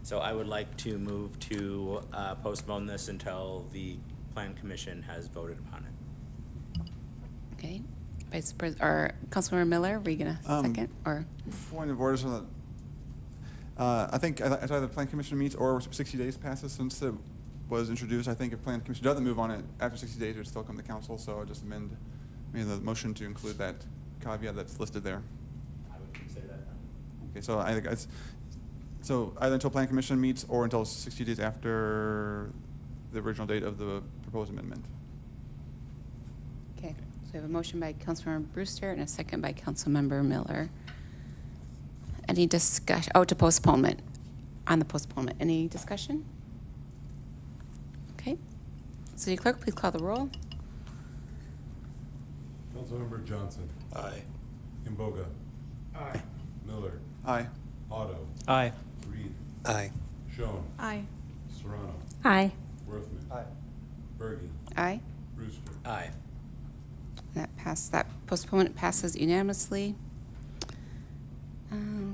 So I would like to move to postpone this until the Plan Commission has voted upon it. Okay. Vice President, or Councilmember Miller, were you gonna second, or? Point of order, so that, I think either the Plan Commission meets or 60 days passes since it was introduced. I think if Plan Commission doesn't move on it after 60 days, it would still come to council, so I'll just made the motion to include that caveat that's listed there. I would consider that done. Okay, so I think so either until Plan Commission meets or until 60 days after the original date of the proposed amendment. Okay, so we have a motion by Councilmember Brewster and a second by Councilmember Miller. Any discussion, to postponement, on the postponement, any discussion? Okay, City Clerk, please call the roll. Councilmember Johnson. Aye. Imboga. Aye. Miller. Aye. Otto. Aye. Reed. Aye. Schoen. Aye. Serrano. Aye. Worthman. Aye. Berge. Aye. Brewster. Aye. That postponement passes unanimously.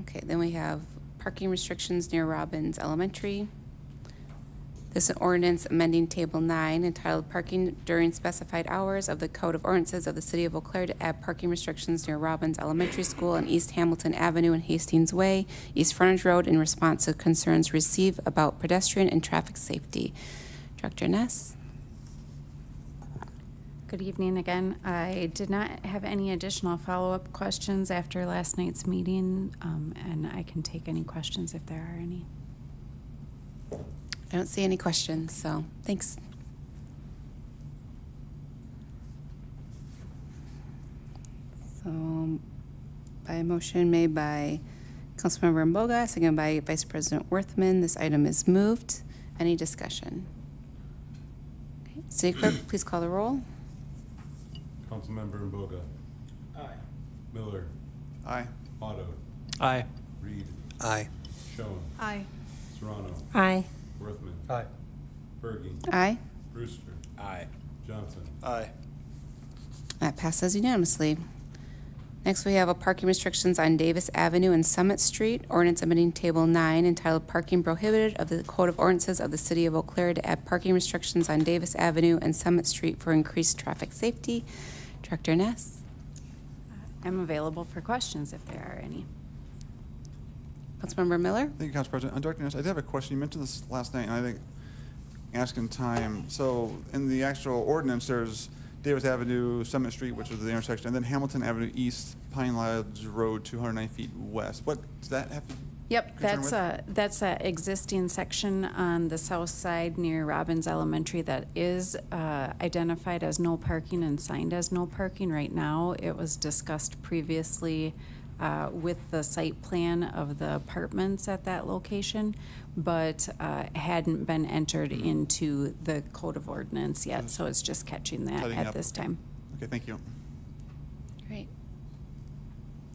Okay, then we have parking restrictions near Robbins Elementary. This is an ordinance amending Table 9 entitled Parking During Specified Hours of the Code of Ordinances of the City of Eau Claire to add parking restrictions near Robbins Elementary School and East Hamilton Avenue and Hastings Way, East Frontage Road, in response to concerns received about pedestrian and traffic safety. Director Ness? Good evening again. I did not have any additional follow-up questions after last night's meeting, and I can take any questions if there are any. I don't see any questions, so thanks. So, by a motion made by Councilmember Imboga, seconded by Vice President Worthman, this item is moved. Any discussion? Okay. City Clerk, please call the roll. Councilmember Imboga. Aye. Miller. Aye. Otto. Aye. Reed. Aye. Schoen. Aye. Serrano. Aye. Worthman. Aye. Berge. Aye. Brewster. Aye. Johnson. Aye. That passes unanimously. Next, we have a parking restrictions on Davis Avenue and Summit Street. Ordinance amending Table 9 entitled Parking Prohibited of the Code of Ordinances of the City of Eau Claire to add parking restrictions on Davis Avenue and Summit Street for increased traffic safety. Director Ness? I'm available for questions if there are any. Councilmember Miller? Thank you, Council President. Director Ness, I did have a question. You mentioned this last night, and I think asking time. So in the actual ordinance, there's Davis Avenue, Summit Street, which is the intersection, and then Hamilton Avenue East, Pine Lodge Road, 209 feet west. What does that have to Yep, concerned that's a existing section on the south side near Robbins Elementary that is identified as no parking and signed as no parking right now. It was discussed previously with the site plan of the apartments at that location, but hadn't been entered into the code of ordinance yet, so it's just catching that Tidying at up. this time. Okay, thank you. Great.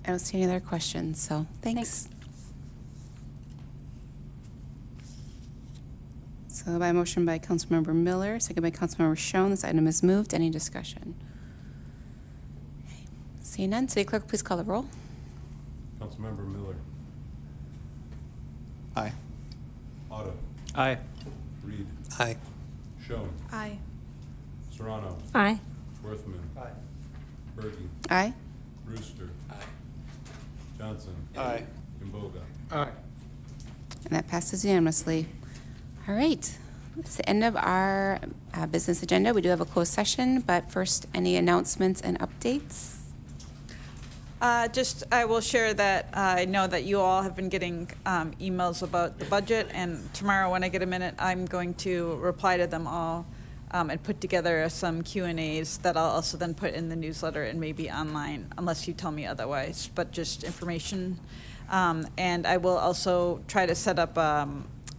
I don't see any other questions, so thanks. So by motion by Councilmember Miller, second by Councilmember Schoen, this item is moved. Any discussion? Okay. Seeing none, City Clerk, please call the roll. Councilmember Miller. Aye. Otto. Aye. Reed. Aye. Schoen. Aye. Serrano. Aye. Worthman. Aye. Bergy. Aye. Brewster. Aye. Johnson. Aye. Imboga. Aye. And that passes unanimously. All right. That's the end of our business agenda. We do have a closed session, but first, any announcements and updates? I will share that I know that you all have been getting emails about the budget, and tomorrow when I get a minute, I'm going to reply to them all and put together some Q&As that I'll also then put in the newsletter and maybe online, unless you tell me otherwise, but just information. And I will also try to set up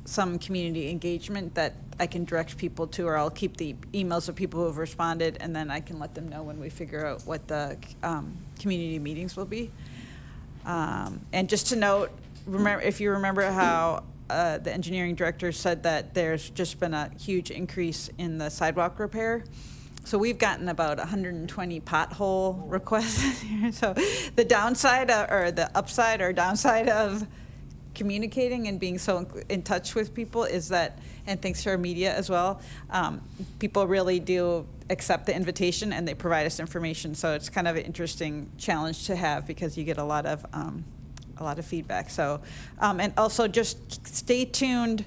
some community engagement that I can direct people to, or I'll keep the emails of people who have responded, and then I can let them know when we figure out what the community meetings will be. And just to note, if you remember how the engineering director said that there's just been a huge increase in the sidewalk repair. So we've gotten about 120 pothole requests here. So the downside or the upside or downside of communicating and being so in touch with people is that, and thanks to our media as well, people really do accept the invitation and they provide us information. So it's kind of an interesting challenge to have because you get a lot of feedback. So, and also just stay tuned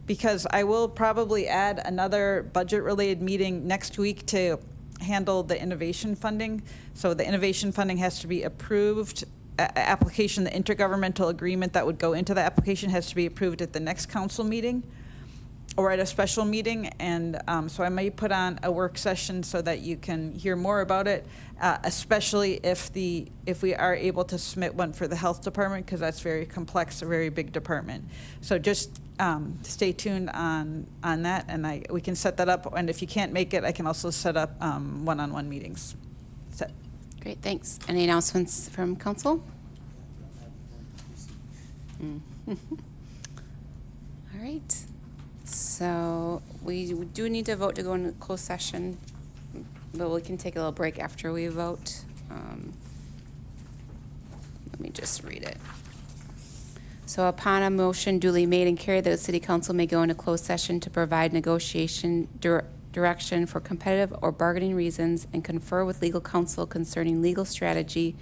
because I will probably add another budget-related meeting next week to handle the innovation funding. So the innovation funding has to be approved. Application, the intergovernmental agreement that would go into the application has to be approved at the next council meeting or at a special meeting. And so I may put on a work session so that you can hear more about it, especially if we are able to submit one for the health department, because that's very complex, a very big department. So just stay tuned on that, and we can set that up. And if you can't make it, I can also set up one-on-one meetings. Great, thanks. Any announcements from council? All right. So we do need to vote to go into closed session, but we can take a little break after we vote. Let me just read it. So upon a motion duly made and carried, the city council may go into closed session to provide negotiation direction for competitive or bargaining reasons and confer with legal counsel concerning legal strategy,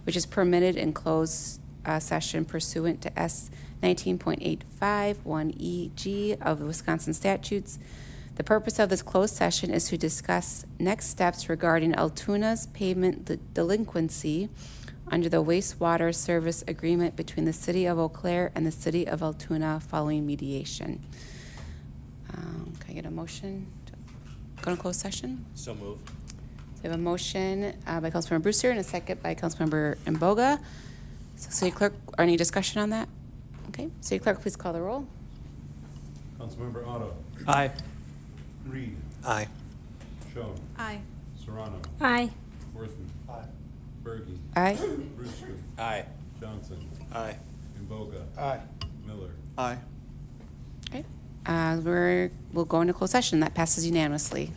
which is permitted in closed session pursuant to S 19.85 1EG of the Wisconsin statutes. The purpose of this closed session is to discuss next steps regarding Altoona's payment delinquency under the wastewater service agreement between the City of Eau Claire and the City of Altoona following mediation. Can I get a motion to go to closed session? So move. So we have a motion by Councilmember Brewster and a second by Councilmember Imboga. So City Clerk, or any discussion on that? Okay, City Clerk, please call the roll. Councilmember Otto. Aye. Reed. Aye. Schoen. Aye. Serrano. Aye. Worthman. Aye. Bergy. Aye. Brewster. Aye. Johnson. Aye. Imboga. Aye. Miller. Aye. Okay, we'll go into closed session. That passes unanimously.